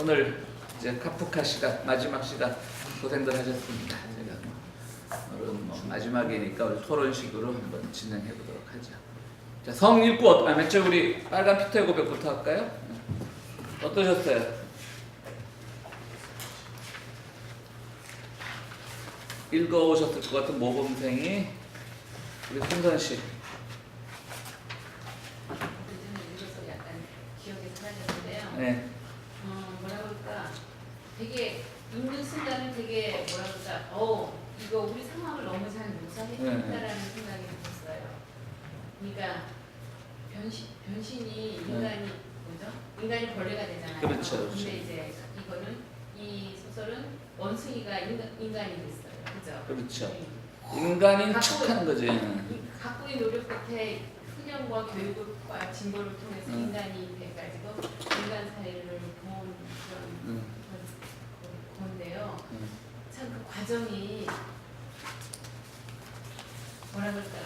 오늘 이제 카프카 시간, 마지막 시간 고생들 하셨습니다. 제가 오늘은 뭐 마지막이니까 우리 토론식으로 한번 진행해 보도록 하죠. 자, 성 읽고 맨 처음 우리 빨간 피터의 고백부터 할까요? 어떠셨어요? 읽어오셨을 것 같은 모범생이 우리 승선 씨. 읽어서 약간 기억에 사라졌는데요. 네. 뭐라 그럴까? 되게 읽는 순간은 되게 뭐라 그럴까? 이거 우리 상황을 너무 잘 묘사했다라는 생각이 들었어요. 그러니까 변신이 인간이 뭐죠? 인간이 벌레가 되잖아요. 그렇죠. 근데 이제 이거는 이 소설은 원숭이가 인간이 됐어요. 그죠? 그렇죠. 인간인 척하는 거지. 각고의 노력 끝에 훈련과 교육과 진보를 통해서 인간이 돼가지고 인간 사회를 본 그런 건데요. 참 그 과정이 뭐라 그럴까?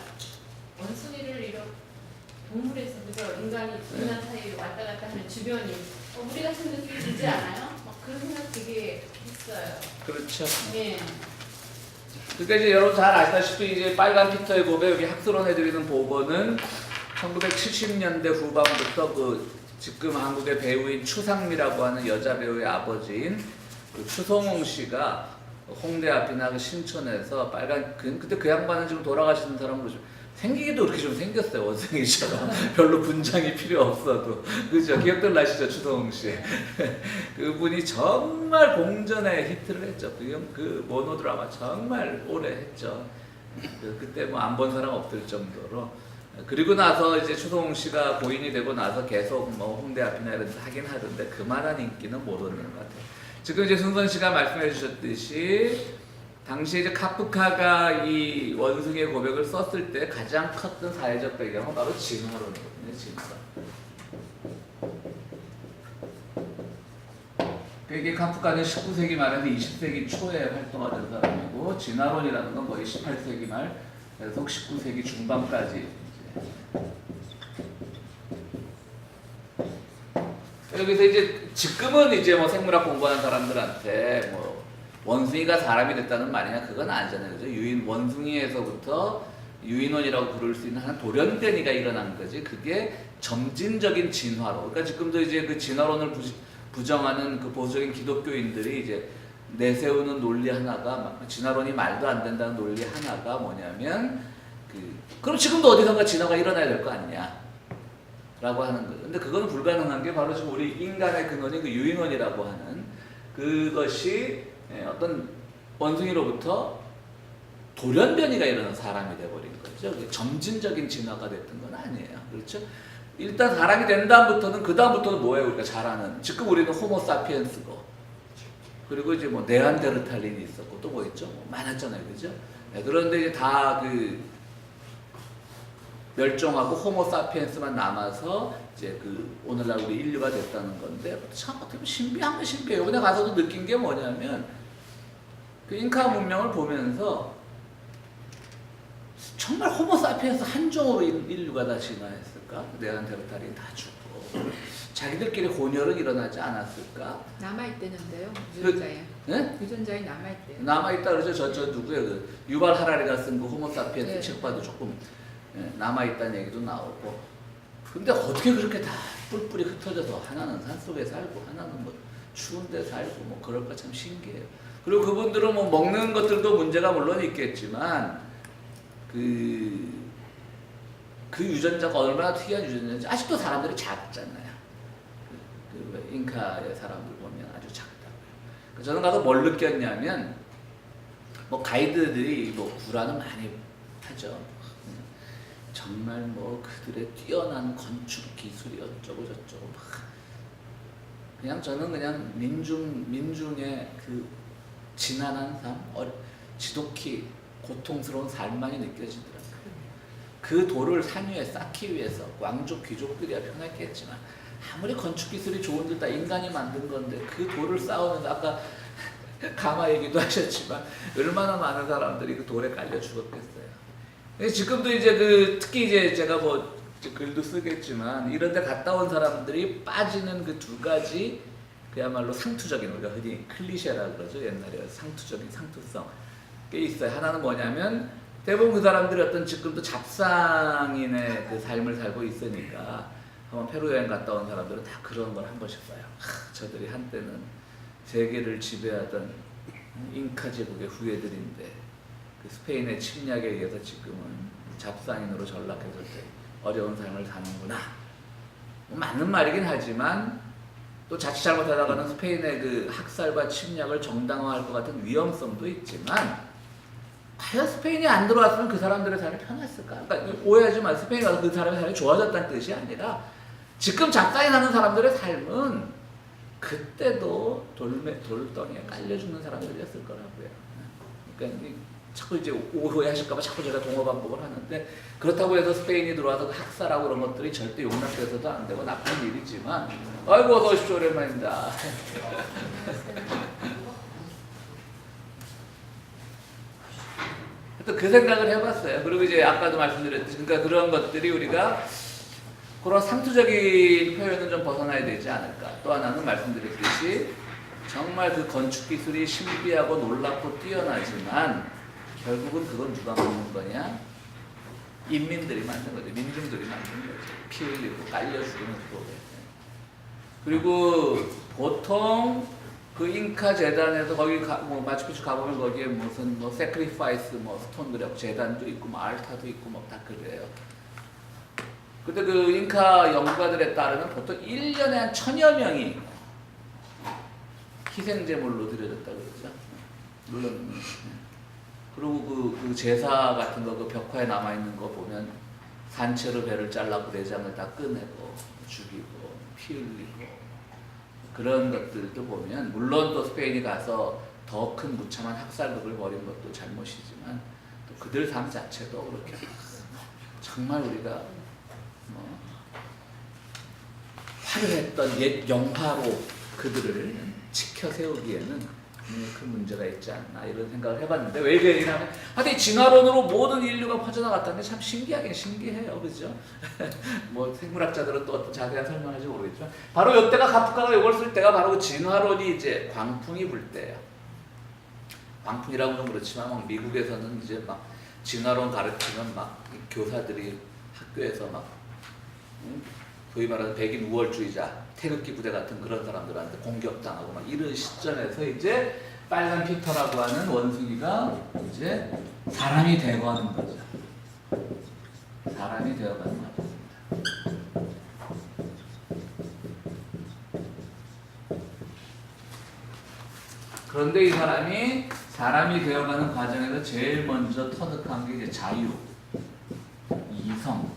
원숭이를 이렇게 동물에서 그죠? 인간 사회에 왔다 갔다 하는 주변이 우리 같은 느낌이 들지 않아요? 그런 생각 되게 했어요. 그렇죠. 네. 그러니까 이제 여러분 잘 아시다시피 이제 빨간 피터의 고백 여기 학술원해드리는 보고는 1970년대 후반부터 그 지금 한국의 배우인 추상미라고 하는 여자 배우의 아버지인 그 추성웅 씨가 홍대 앞이나 그 신촌에서 빨간 그때 그 양반은 지금 돌아가시는 사람으로 좀 생기기도 그렇게 좀 생겼어요. 원숭이처럼 별로 분장이 필요 없어도 그죠? 기억들 나시죠? 추성웅 씨. 그분이 정말 공전에 히트를 했죠. 그 모노 드라마 정말 오래 했죠. 그때 뭐 안 본 사람 없을 정도로. 그리고 나서 이제 추성웅 씨가 고인이 되고 나서 계속 뭐 홍대 앞이나 이런 데서 하긴 하던데 그만한 인기는 모르는 것 같아요. 지금 이제 승선 씨가 말씀해 주셨듯이 당시 이제 카프카가 이 원숭이의 고백을 썼을 때 가장 컸던 사회적 배경은 바로 진화론이거든요. 진화론. 이게 카프카는 19세기 말에서 20세기 초에 활동하던 사람이고 진화론이라는 건 거의 18세기 말에서 19세기 중반까지 여기서 이제 지금은 이제 뭐 생물학 공부하는 사람들한테 뭐 원숭이가 사람이 됐다는 말이냐 그건 아니잖아요. 그죠? 원숭이에서부터 유인원이라고 부를 수 있는 한 돌연변이가 일어난 거지. 그게 점진적인 진화로. 그러니까 지금도 이제 그 진화론을 부정하는 그 보수적인 기독교인들이 이제 내세우는 논리 하나가 진화론이 말도 안 된다는 논리 하나가 뭐냐면 그럼 지금도 어디선가 진화가 일어나야 될 거 아니냐? 라고 하는 거예요. 근데 그건 불가능한 게 바로 지금 우리 인간의 근원인 그 유인원이라고 하는 그것이 어떤 원숭이로부터 돌연변이가 일어난 사람이 돼버린 거죠. 점진적인 진화가 됐던 건 아니에요. 그렇죠? 일단 사람이 된 다음부터는 그 다음부터는 뭐예요? 우리가 잘 아는 지금 우리는 호모 사피엔스고 그리고 이제 뭐 네안데르탈린이 있었고 또 뭐 있죠? 뭐 많았잖아요, 그죠? 그런데 이제 다 멸종하고 호모 사피엔스만 남아서 이제 오늘날 우리 인류가 됐다는 건데 참 어떻게 보면 신비한 거 신비해요. 근데 가서도 느낀 게 뭐냐면 그 잉카 문명을 보면서 정말 호모 사피엔스 한 종으로 인류가 다 진화했을까? 네안데르탈린 다 죽고 자기들끼리 혼혈은 일어나지 않았을까? 남아있대는데요. 유전자에. 네? 유전자에 남아있대요. 남아있다 그러죠. 저 누구예요? 유발 하라리가 쓴 그 호모 사피엔스 네. 책 봐도 조금 남아있다는 얘기도 나오고 근데 어떻게 그렇게 다 뿔뿔이 흩어져서 하나는 산속에 살고 하나는 뭐 추운 데 살고 뭐 그럴까 참 신기해요. 그리고 그분들은 뭐 먹는 것들도 문제가 물론 있겠지만 그 유전자가 얼마나 특이한 유전자인지 아직도 사람들이 작잖아요. 잉카의 사람들 보면 아주 작다고요. 저는 가서 뭘 느꼈냐면 뭐 가이드들이 뭐 구라는 많이 하죠. 정말 뭐 그들의 뛰어난 건축 기술이 어쩌고 저쩌고 막 그냥 저는 그냥 민중의 그 지난한 삶, 지독히 고통스러운 삶만이 느껴지더라고요. 그 돌을 산 위에 쌓기 위해서 왕족 귀족들이야 편했겠지만 아무리 건축 기술이 좋은들 다 인간이 만든 건데 그 돌을 쌓으면서 아까 가마 얘기도 하셨지만 얼마나 많은 사람들이 그 돌에 깔려 죽었겠어요. 지금도 이제 특히 이제 제가 뭐 글도 쓰겠지만 이런 데 갔다 온 사람들이 빠지는 그 두 가지 그야말로 상투적인, 우리가 흔히 클리셰라 그러죠. 옛날에 상투적인 상투성 꽤 있어요. 하나는 뭐냐면 대부분 그 사람들이 어떤 지금도 잡상인의 그 삶을 살고 있으니까 한번 페루 여행 갔다 온 사람들은 다 그런 걸 한 번씩 써요. 저들이 한때는 세계를 지배하던 잉카 제국의 후예들인데 그 스페인의 침략에 의해서 지금은 잡상인으로 전락해서 어려운 삶을 사는구나. 뭐 맞는 말이긴 하지만 또 자칫 잘못하다가는 스페인의 그 학살과 침략을 정당화할 것 같은 위험성도 있지만 과연 스페인이 안 들어왔으면 그 사람들의 삶이 편했을까? 그러니까 오해하지 마. 스페인이 가서 그 사람의 삶이 좋아졌다는 뜻이 아니라 지금 잡상이 사는 사람들의 삶은 그때도 돌덩이에 깔려 죽는 사람들이었을 거라고요. 그러니까 자꾸 이제 오해하실까봐 자꾸 제가 동어 반복을 하는데 그렇다고 해서 스페인이 들어와서 학살하고 그런 것들이 절대 용납돼서도 안 되고 나쁜 일이지만 아이고 어서 오십시오 오랜만입니다. 또 그 생각을 해봤어요. 그리고 이제 아까도 말씀드렸듯이 그러니까 그런 것들이 우리가 그런 상투적인 표현은 좀 벗어나야 되지 않을까. 또 하나는 말씀드렸듯이 정말 그 건축 기술이 신비하고 놀랍고 뛰어나지만 결국은 그건 누가 만든 거냐? 인민들이 만든 거죠. 민중들이 만든 거죠. 피 흘리고 깔려 죽이는 속에. 그리고 보통 그 잉카 재단에서 거기 뭐 마추픽추 가보면 거기에 무슨 뭐 세크리파이스 뭐 스톤들하고 재단도 있고 뭐 알타도 있고 뭐 다 그래요. 그때 그 잉카 연구가들에 따르면 보통 1년에 한 1000여 명이 희생제물로 드려졌다 그러죠. 물론 그리고 그 제사 같은 거 그 벽화에 남아 있는 거 보면 산채로 배를 잘라고 내장을 다 꺼내고 죽이고 피 흘리고 그런 것들도 보면 물론 또 스페인이 가서 더 큰 무참한 학살극을 벌인 것도 잘못이지만 또 그들 삶 자체도 그렇게 정말 우리가 뭐 화려했던 옛 영화로 그들을 지켜 세우기에는 큰 문제가 있지 않나 이런 생각을 해봤는데 왜 그 얘기를 하면 하여튼 진화론으로 모든 인류가 퍼져나갔다는 게 참 신기하긴 신기해요. 그죠? 뭐 생물학자들은 또 어떤 자세한 설명을 할지 모르겠지만 바로 이때가 카프카가 이걸 쓸 때가 바로 그 진화론이 이제 광풍이 불 때예요. 광풍이라고는 그렇지만 막 미국에서는 이제 막 진화론 가르치는 막 교사들이 학교에서 막 소위 말하는 백인 우월주의자 태극기 부대 같은 그런 사람들한테 공격당하고 막 이런 시점에서 이제 빨간 피터라고 하는 원숭이가 이제 사람이 되어가는 거죠. 사람이 되어가는 거죠. 그런데 이 사람이 되어가는 과정에서 제일 먼저 터득한 게 이제 자유, 이성,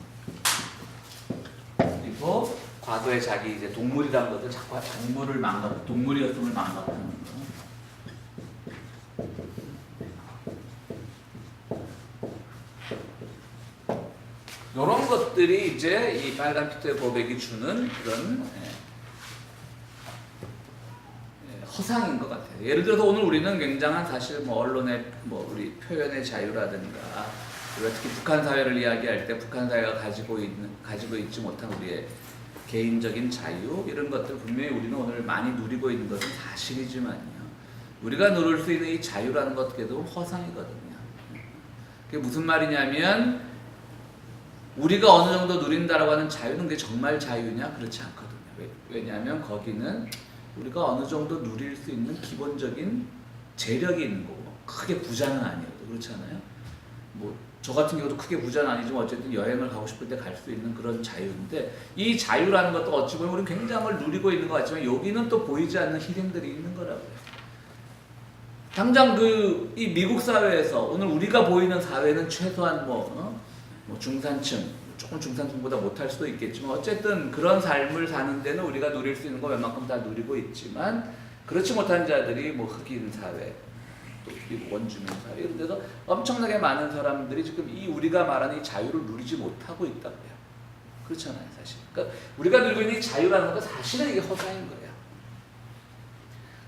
그리고 과거에 자기 이제 동물이라는 것을 자꾸 동물이었음을 망각하는 거. 이런 것들이 이제 이 빨간 피터의 고백이 주는 그런 허상인 것 같아요. 예를 들어서 오늘 우리는 굉장한 사실 뭐 언론의 뭐 우리 표현의 자유라든가 우리가 특히 북한 사회를 이야기할 때 북한 사회가 가지고 있지 못한 우리의 개인적인 자유 이런 것들 분명히 우리는 오늘 많이 누리고 있는 것은 사실이지만요. 우리가 누릴 수 있는 이 자유라는 것 그래도 허상이거든요. 그게 무슨 말이냐면 우리가 어느 정도 누린다라고 하는 자유는 그게 정말 자유냐? 그렇지 않거든요. 왜냐하면 거기는 우리가 어느 정도 누릴 수 있는 기본적인 재력이 있는 거고 크게 부자는 아니어도 그렇잖아요. 뭐 저 같은 경우도 크게 부자는 아니지만 어쨌든 여행을 가고 싶을 때 갈 수 있는 그런 자유인데 이 자유라는 것도 어찌 보면 우리는 굉장히 걸 누리고 있는 것 같지만 여기는 또 보이지 않는 희생들이 있는 거라고요. 당장 이 미국 사회에서 오늘 우리가 보이는 사회는 최소한 뭐 중산층, 조금 중산층보다 못할 수도 있겠지만 어쨌든 그런 삶을 사는 데는 우리가 누릴 수 있는 거 웬만큼 다 누리고 있지만 그렇지 못한 자들이 뭐 흑인 사회, 또 그리고 원주민 사회 이런 데서 엄청나게 많은 사람들이 지금 이 우리가 말하는 이 자유를 누리지 못하고 있다고요. 그렇잖아요, 사실. 그러니까 우리가 누리고 있는 이 자유라는 건 사실은 이게 허상인 거예요.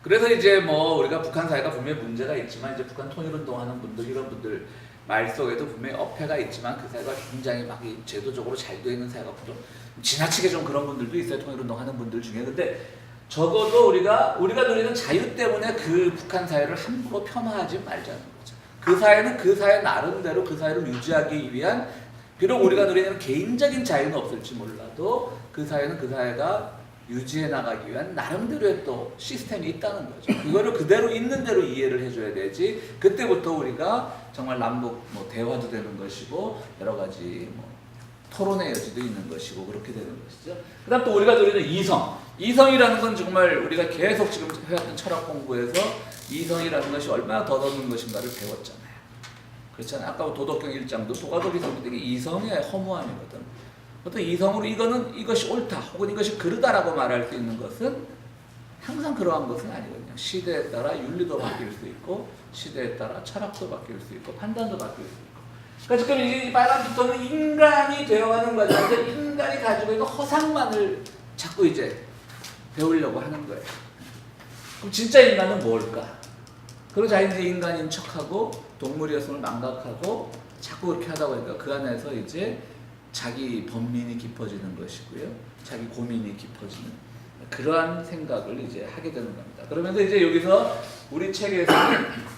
그래서 이제 뭐 우리가 북한 사회가 분명히 문제가 있지만 이제 북한 통일운동하는 분들 이런 분들 말 속에도 분명히 어폐가 있지만 그 사회가 굉장히 막 제도적으로 잘 되어 있는 사회가 좀 지나치게 좀 그런 분들도 있어요. 통일운동하는 분들 중에. 근데 적어도 우리가 누리는 자유 때문에 그 북한 사회를 함부로 폄하하지 말자는 거죠. 그 사회는 그 사회 나름대로 그 사회를 유지하기 위한, 비록 우리가 누리는 개인적인 자유는 없을지 몰라도 그 사회는 그 사회가 유지해 나가기 위한 나름대로의 또 시스템이 있다는 거죠. 그거를 그대로 있는 대로 이해를 해줘야 되지. 그때부터 우리가 정말 남북 뭐 대화도 되는 것이고 여러 가지 뭐 토론의 여지도 있는 것이고 그렇게 되는 것이죠. 그다음 또 우리가 누리는 이성. 이성이라는 건 정말 우리가 계속 지금 해왔던 철학 공부에서 이성이라는 것이 얼마나 덧없는 것인가를 배웠잖아요. 그렇잖아요. 아까 도덕경 1장도 도가도비 성격이 이성의 허무함이거든. 어떤 이성으로 이것이 옳다 혹은 이것이 그르다라고 말할 수 있는 것은 항상 그러한 것은 아니거든요. 시대에 따라 윤리도 바뀔 수 있고 시대에 따라 철학도 바뀔 수 있고 판단도 바뀔 수 있고. 그러니까 지금 이 빨간 피터는 인간이 되어가는 과정에서 인간이 가지고 있는 허상만을 자꾸 이제 배우려고 하는 거예요. 그럼 진짜 인간은 뭘까? 그리고 자기들이 인간인 척하고 동물이었음을 망각하고 자꾸 그렇게 하다 보니까 그 안에서 이제 자기 번민이 깊어지는 것이고요. 자기 고민이 깊어지는 그러한 생각을 이제 하게 되는 겁니다. 그러면서 이제 여기서 우리 책에서는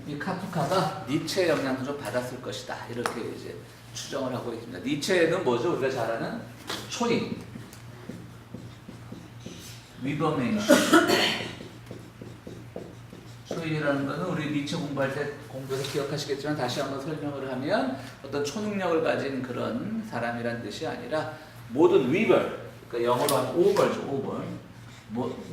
이 카프카가 니체의 영향을 좀 받았을 것이다. 이렇게 이제 추정을 하고 있습니다. 니체는 뭐죠? 우리가 잘 아는 초인, 위버메이션. 초인이라는 것은 우리 니체 공부할 때 공부해서 기억하시겠지만 다시 한번 설명을 하면 어떤 초능력을 가진 그런 사람이란 뜻이 아니라 모든 위버, 그러니까 영어로 하면 오버죠, 오버.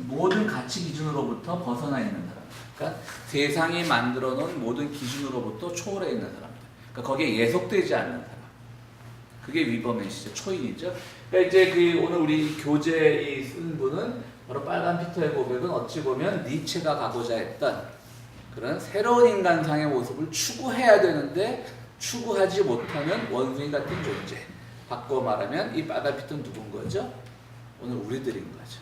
모든 가치 기준으로부터 벗어나 있는 사람. 그러니까 세상이 만들어 놓은 모든 기준으로부터 초월해 있는 사람들. 그러니까 거기에 예속되지 않는 사람. 그게 위버맨이죠, 초인이죠. 그러니까 이제 그 오늘 우리 교재에 쓴 분은 바로 빨간 피터의 고백은 어찌 보면 니체가 가고자 했던 그런 새로운 인간상의 모습을 추구해야 되는데 추구하지 못하는 원숭이 같은 존재. 바꿔 말하면 이 빨간 피터는 누군 거죠? 오늘 우리들인 거죠.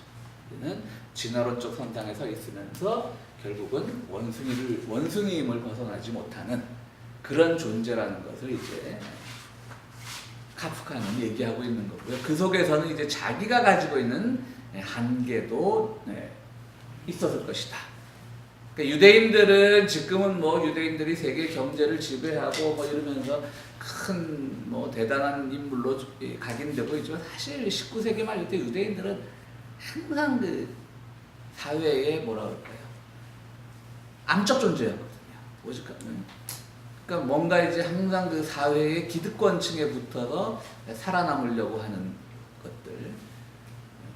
우리는 진화론적 선상에 서 있으면서 결국은 원숭이임을 벗어나지 못하는 그런 존재라는 것을 이제 카프카는 얘기하고 있는 거고요. 그 속에서는 이제 자기가 가지고 있는 한계도 있었을 것이다. 그러니까 유대인들은 지금은 뭐 유대인들이 세계 경제를 지배하고 뭐 이러면서 큰 뭐 대단한 인물로 각인되고 있지만 사실 19세기 말 이때 유대인들은 항상 그 사회에 뭐라 그럴까요? 암적 존재였거든요. 오직하면. 그러니까 뭔가 이제 항상 그 사회의 기득권층에 붙어서 살아남으려고 하는 것들.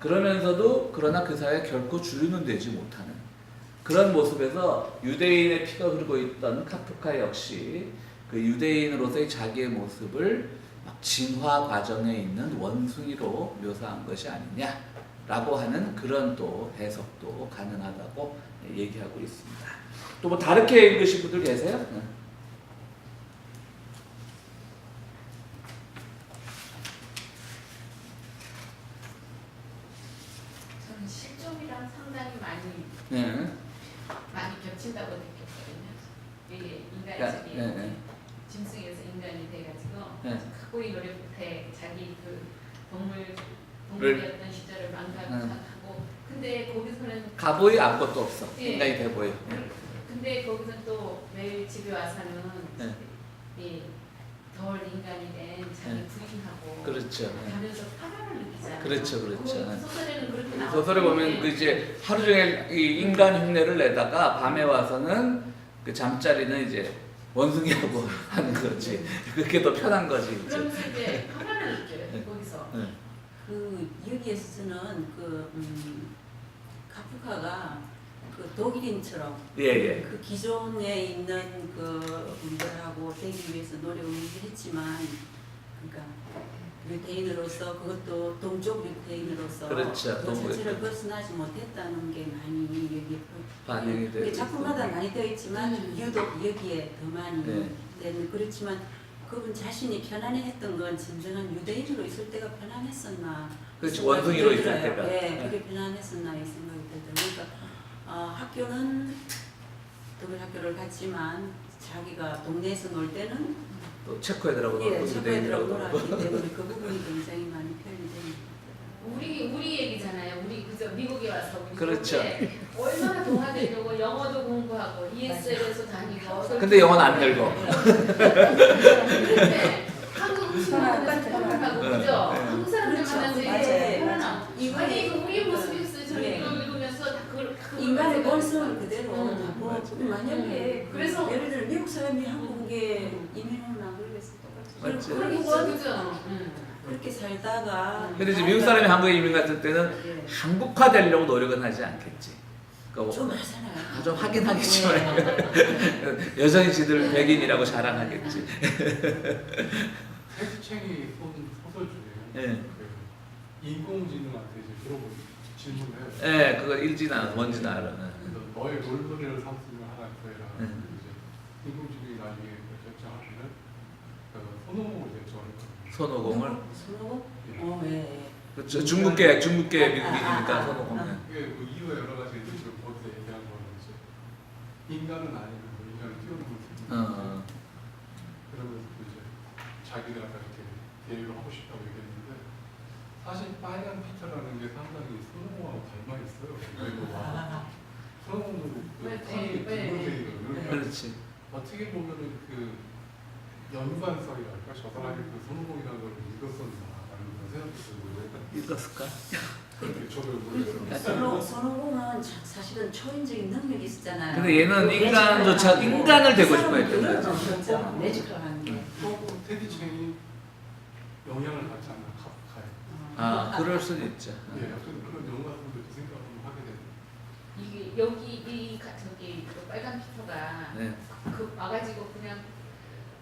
그러면서도 그러나 그 사회에 결코 주류는 되지 못하는 그런 모습에서 유대인의 피가 흐르고 있던 카프카 역시 그 유대인으로서의 자기의 모습을 막 진화 과정에 있는 원숭이로 묘사한 것이 아니냐라고 하는 그런 또 해석도 가능하다고 얘기하고 있습니다. 또 뭐 다르게 읽으신 분들 계세요? 저는 실종이랑 상당히 네. 많이 겹친다고 느꼈거든요. 이게 그러니까, 인간이 짐승에서 인간이 돼가지고 각고의 노래 끝에 자기 그 동물이었던 시절을 망각하고 근데 거기서는 가보이 아무것도 없어. 예. 인간이 돼 보여. 근데 거기서 또 매일 집에 와서는 이 덜 인간이 된 자기 부인하고 그렇죠. 가면서 파란을 느끼잖아요. 그렇죠. 소설에는 그렇게 나와요. 소설에 보면 그 이제 하루 종일 이 인간 흉내를 내다가 밤에 와서는 그 잠자리는 이제 원숭이하고 하는 거지. 그게 더 편한 거지. 이제. 그러면서 이제 파란을 느껴요. 거기서. 그 여기에서는 카프카가 그 독일인처럼 예. 그 기존에 있는 그 분들하고 되기 위해서 노력을 했지만 그러니까 유대인으로서 그것도 동족 유대인으로서 그렇죠. 그 자체를 벗어나지 못했다는 게 많이 여기 반영이 되고 작품마다 많이 되어 있지만 유독 여기에 더 많이 네. 되는 그렇지만 그분 자신이 편안해했던 건 진정한 유대인으로 있을 때가 편안했었나 그렇지. 원숭이로 있을 들어요. 때가. 네, 그게 편안했었나 이 생각이 들더라고요. 그러니까 학교는 독일 학교를 갔지만 자기가 동네에서 놀 때는 또 체코애들하고 예, 놀고 체코애들하고 유대인들하고 놀았기 때문에 그 부분이 굉장히 많이 표현이 됩니다. 우리 얘기잖아요. 우리 그저 미국에 와서 우리 그렇죠. 미국에 얼마나 동화되려고 영어도 공부하고 ESL에서 다니고. 근데 영어는 안 늘고. 근데 한국 친구들한테 편안하고 네. 그죠? 네. 한국 사람들 그렇죠. 만나서 맞아요. 얘기하면 편안하고. 이거 아니 이거 우리 모습이었어요. 저는 네. 이거 읽으면서 다 그걸 인간의 본성은 그대로 음. 뭐 맞아. 만약에 그래서- 예를 들어 미국 사람이 한국에 이민을 안 그러겠어 맞지. 똑같이 그렇죠, 그죠? 그렇게 살다가 근데 이제 미국 사람이 한국에 이민 갔을 때는 예. 한국화 되려고 노력은 하지 않겠지. 그러니까 좀 하잖아요. 좀 하긴 하겠지만 여전히 지들 백인이라고 자랑하겠지. 테디챙이 쓴 소설 중에 예. 그 인공지능한테 이제 물어보는 질문을 해요. 예, 그거 읽진 않아, 뭔지는 알아. 그래서 너의 롤모델을 삼으면 하나 구해라. 음. 이제 인공지능이 나중에 결정하면은 그 손오공을 결정을 거예요. 손오공을. 손오공? 예. 예. 그렇죠. 중국계 미국인이니까 아, 아, 손오공. 아. 이게 그 이후에 여러 가지 지금 거기서 얘기한 거는 이제 인간은 아니고 인간을 뛰어넘을 수 있는 어. 그러면서 또 이제 자기가 이렇게 대회를 하고 싶다고 얘기했는데 사실 빨간 피터라는 게 상당히 손오공하고 닮아 있어요. 그리고 손오공도 네, 그 네, 둥글둥글 그렇지. 어떻게 보면은 그 연관성이랄까 저 사람이 그 손오공이라는 걸 읽었었나라는 그런 생각도 들고 약간 읽었을까? 그렇게 저도 모르겠어요. 손오공은 사실은 초인적인 능력이 있었잖아요. 근데 얘는 인간조차 인간을 되고 싶어 했던 거지. 그렇죠. 매직하는 게. 또 테디챙이 영향을 받지 않나 카프카에. 아, 그럴 수도 있죠. 예, 어떤 그런 연관성도 이렇게 생각을 하게 되는. 이게 여기 저기 그 빨간 피터가 네. 그 와가지고 그냥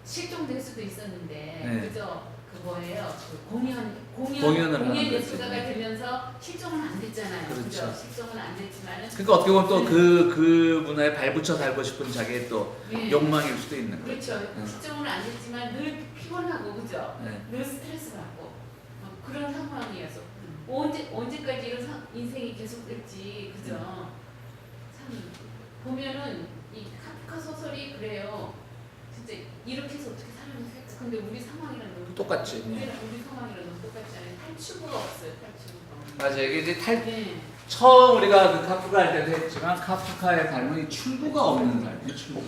실종될 수도 있었는데 네. 그저 그 뭐예요? 그 공연 공연을 하는 거지. 예술가가 되면서 실종은 안 됐잖아요. 그렇죠. 그죠? 실종은 안 됐지만은 그러니까 어떻게 보면 또 그 문화에 발붙여 살고 싶은 자기의 또 예. 욕망일 수도 있는 거죠. 그렇죠. 실종은 안 됐지만 늘 피곤하고 그죠? 네. 늘 스트레스 받고 그런 상황이어서 언제까지 이런 인생이 계속될지 그죠? 참 보면은 이 카프카 소설이 그래요. 진짜 이렇게 해서 어떻게 사람이 살까? 근데 우리 상황이랑 너무 똑같지. 우리 상황이랑 너무 똑같잖아요. 탈출구가 없어요. 탈출구가. 맞아요. 이게 이제 네. 처음 우리가 그 카프카 할 때도 했지만 카프카의 삶은 이 출구가 없는 삶이에요. 출구.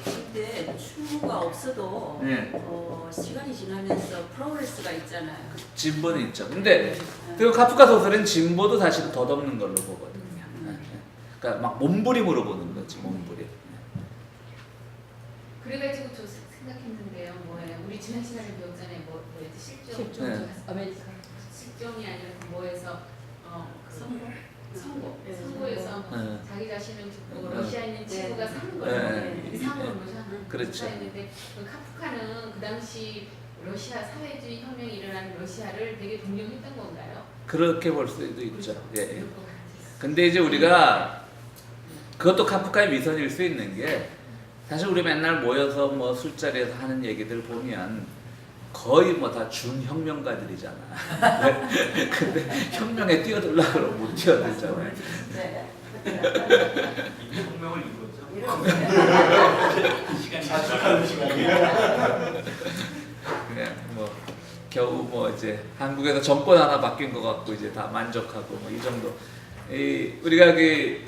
근데 출구가 없어도 네. 시간이 지나면서 프로그레스가 있잖아요. 진보는 있죠. 근데 그 카프카 소설은 진보도 사실 덧없는 걸로 보거든요. 네. 그러니까 막 몸부림으로 보는 거지. 몸부림. 그래가지고 저 생각했는데요. 뭐예요? 우리 지난 시간에 배웠잖아요. 뭐였지? 실종. 네. 아메리카. 실종이 아니라 그 뭐에서 선고? 네. 선고에서 네. 자기 자신을 죽고 네. 러시아에 있는 친구가 네. 산 거예요. 네. 이상으로 그렇죠. 했는데 그 카프카는 그 당시 러시아 사회주의 혁명이 일어나는 러시아를 되게 동경했던 건가요? 그렇게 볼 수도 있죠. 예. 그럴 것 같아요. 근데 이제 우리가 그것도 카프카의 위선일 수 있는 게 사실 우리 맨날 모여서 뭐 술자리에서 하는 얘기들 보면 거의 뭐 다 준혁명가들이잖아. 근데 혁명에 뛰어들려고 그러면 못 뛰어들잖아요. 네. 이미 공명을 이뤘죠. 시간이 자축하는 시간이에요. 그냥 뭐 겨우 뭐 이제 한국에서 정권 하나 바뀐 것 같고 이제 다 만족하고 뭐 이 정도. 우리가 그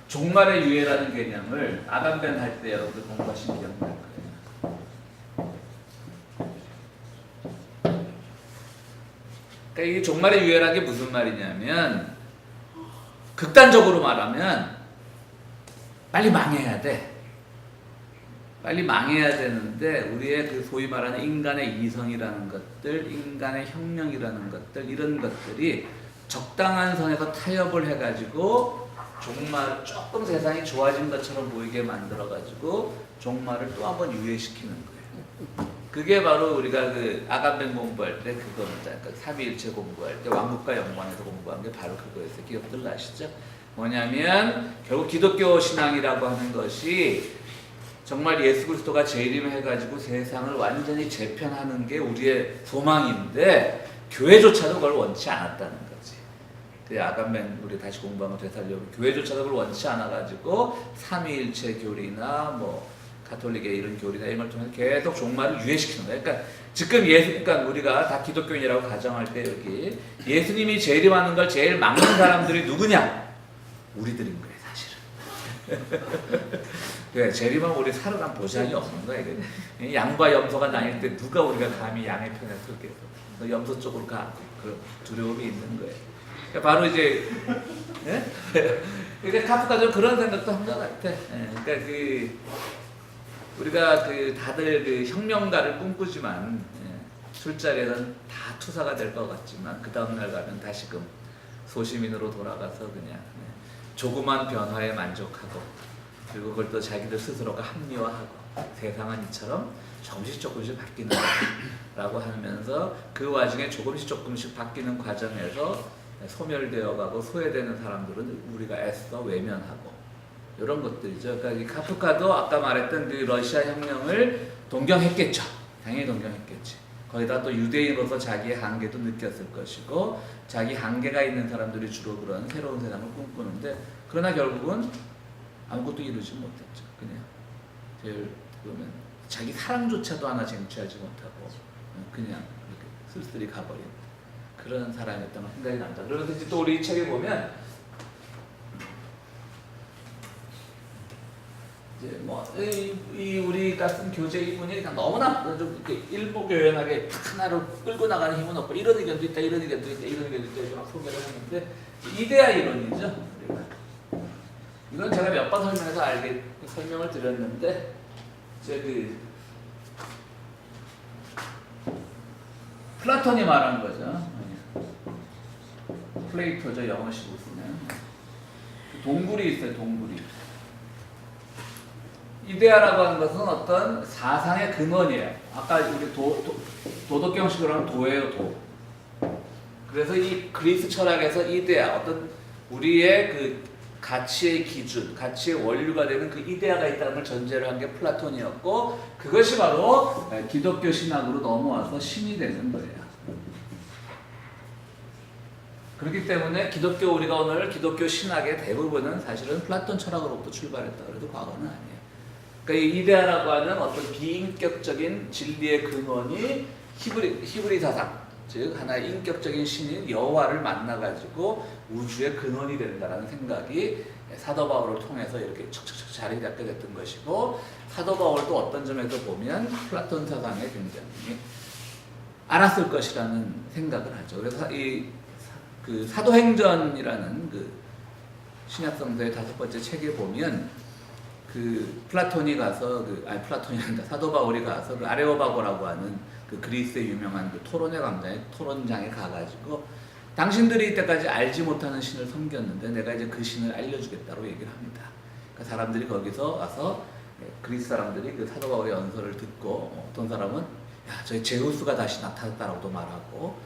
종말의 유해라는 개념을 아간벤 할 때 여러분들 공부하신 기억날 거예요. 그러니까 이 종말의 유해라는 게 무슨 말이냐면 극단적으로 말하면 빨리 망해야 돼. 빨리 망해야 되는데 우리의 그 소위 말하는 인간의 이성이라는 것들, 인간의 혁명이라는 것들 이런 것들이 적당한 선에서 타협을 해가지고 종말 조금 세상이 좋아진 것처럼 보이게 만들어가지고 종말을 또 한번 유예시키는 거예요. 그게 바로 우리가 그 아간벤 공부할 때 그겁니다. 그러니까 삼위일체 공부할 때 왕국과 영광에서 공부한 게 바로 그거였어요. 기억들 나시죠? 뭐냐면 결국 기독교 신앙이라고 하는 것이 정말 예수 그리스도가 재림해가지고 세상을 완전히 재편하는 게 우리의 소망인데 교회조차도 그걸 원치 않았다는 거지. 그 아간벤 우리 다시 공부하면 되살려면 교회조차도 그걸 원치 않아가지고 삼위일체 교리나 뭐 가톨릭의 이런 교리나 이런 걸 통해서 계속 종말을 유예시키는 거예요. 그러니까 지금 그러니까 우리가 다 기독교인이라고 가정할 때 여기 예수님이 재림하는 걸 제일 막는 사람들이 누구냐? 우리들인 거예요, 사실은. 왜 재림하면 우리 살아난 보장이 없는 거야. 이게. 양과 염소가 나뉠 때 누가 우리가 감히 양의 편에 서겠어? 염소 쪽으로 가. 그 두려움이 있는 거예요. 그러니까 바로 이제 예? 그러니까 카프카도 그런 생각도 한 것 같아. 예. 그러니까 그 우리가 그 다들 그 혁명가를 꿈꾸지만 술자리에는 다 투사가 될 것 같지만 그 다음날 가면 다시금 소시민으로 돌아가서 그냥 조그만 변화에 만족하고 그리고 그걸 또 자기들 스스로가 합리화하고 세상은 이처럼 조금씩 바뀌는다라고 하면서 그 와중에 조금씩 바뀌는 과정에서 소멸되어 가고 소외되는 사람들은 우리가 애써 외면하고 이런 것들이죠. 그러니까 이 카프카도 아까 말했던 그 러시아 혁명을 동경했겠죠. 당연히 동경했겠지. 거기다 또 유대인으로서 자기의 한계도 느꼈을 것이고 자기 한계가 있는 사람들이 주로 그런 새로운 세상을 꿈꾸는데 그러나 결국은 아무것도 이루지 못했죠. 그냥 제일 보면 자기 사랑조차도 하나 쟁취하지 못하고 그냥 이렇게 쓸쓸히 가버린 그런 사람이었던 생각이 납니다. 그러면서 이제 또 우리 이 책에 보면 이제 뭐 이 우리가 쓴 교재 이분이 그냥 너무나 좀 이렇게 일목요연하게 하나로 끌고 나가는 힘은 없고 이런 의견도 있다, 이런 의견도 있다, 이런 의견도 있다 이렇게 막 소개를 하는데 이데아 이론이죠. 우리가. 이건 제가 몇 번 설명해서 설명을 드렸는데 이제 그 플라톤이 말한 거죠. 플레이토죠, 영어식으로 쓰면. 동굴이 있어요, 동굴이. 이데아라고 하는 것은 어떤 사상의 근원이에요. 아까 우리 도덕경식으로 하면 도예요, 도. 그래서 이 그리스 철학에서 이데아, 어떤 우리의 그 가치의 기준, 가치의 원류가 되는 그 이데아가 있다는 걸 전제로 한 게 플라톤이었고 그것이 바로 기독교 신학으로 넘어와서 신이 되는 거예요. 그렇기 때문에 우리가 오늘 기독교 신학의 대부분은 사실은 플라톤 철학으로부터 출발했다 그래도 과거는 아니에요. 그러니까 이 이데아라고 하는 어떤 비인격적인 진리의 근원이 히브리 사상, 즉 하나의 인격적인 신인 여호와를 만나가지고 우주의 근원이 된다라는 생각이 사도 바울을 통해서 이렇게 척척척 자리 잡게 됐던 것이고 사도 바울도 어떤 점에서 보면 플라톤 사상에 굉장히 알았을 것이라는 생각을 하죠. 그래서 그 사도행전이라는 그 신약 성서의 5번째 책에 보면 그 플라톤이 가서 플라톤이 아니라 사도 바울이 가서 그 아레오바고라고 하는 그 그리스의 유명한 그 토론장에 가가지고 당신들이 이때까지 알지 못하는 신을 섬겼는데 내가 이제 그 신을 알려주겠다고 얘기를 합니다. 그러니까 사람들이 거기서 와서 그리스 사람들이 그 사도 바울의 연설을 듣고 어떤 사람은 야, 저희 제우스가 다시 나타났다라고도 말하고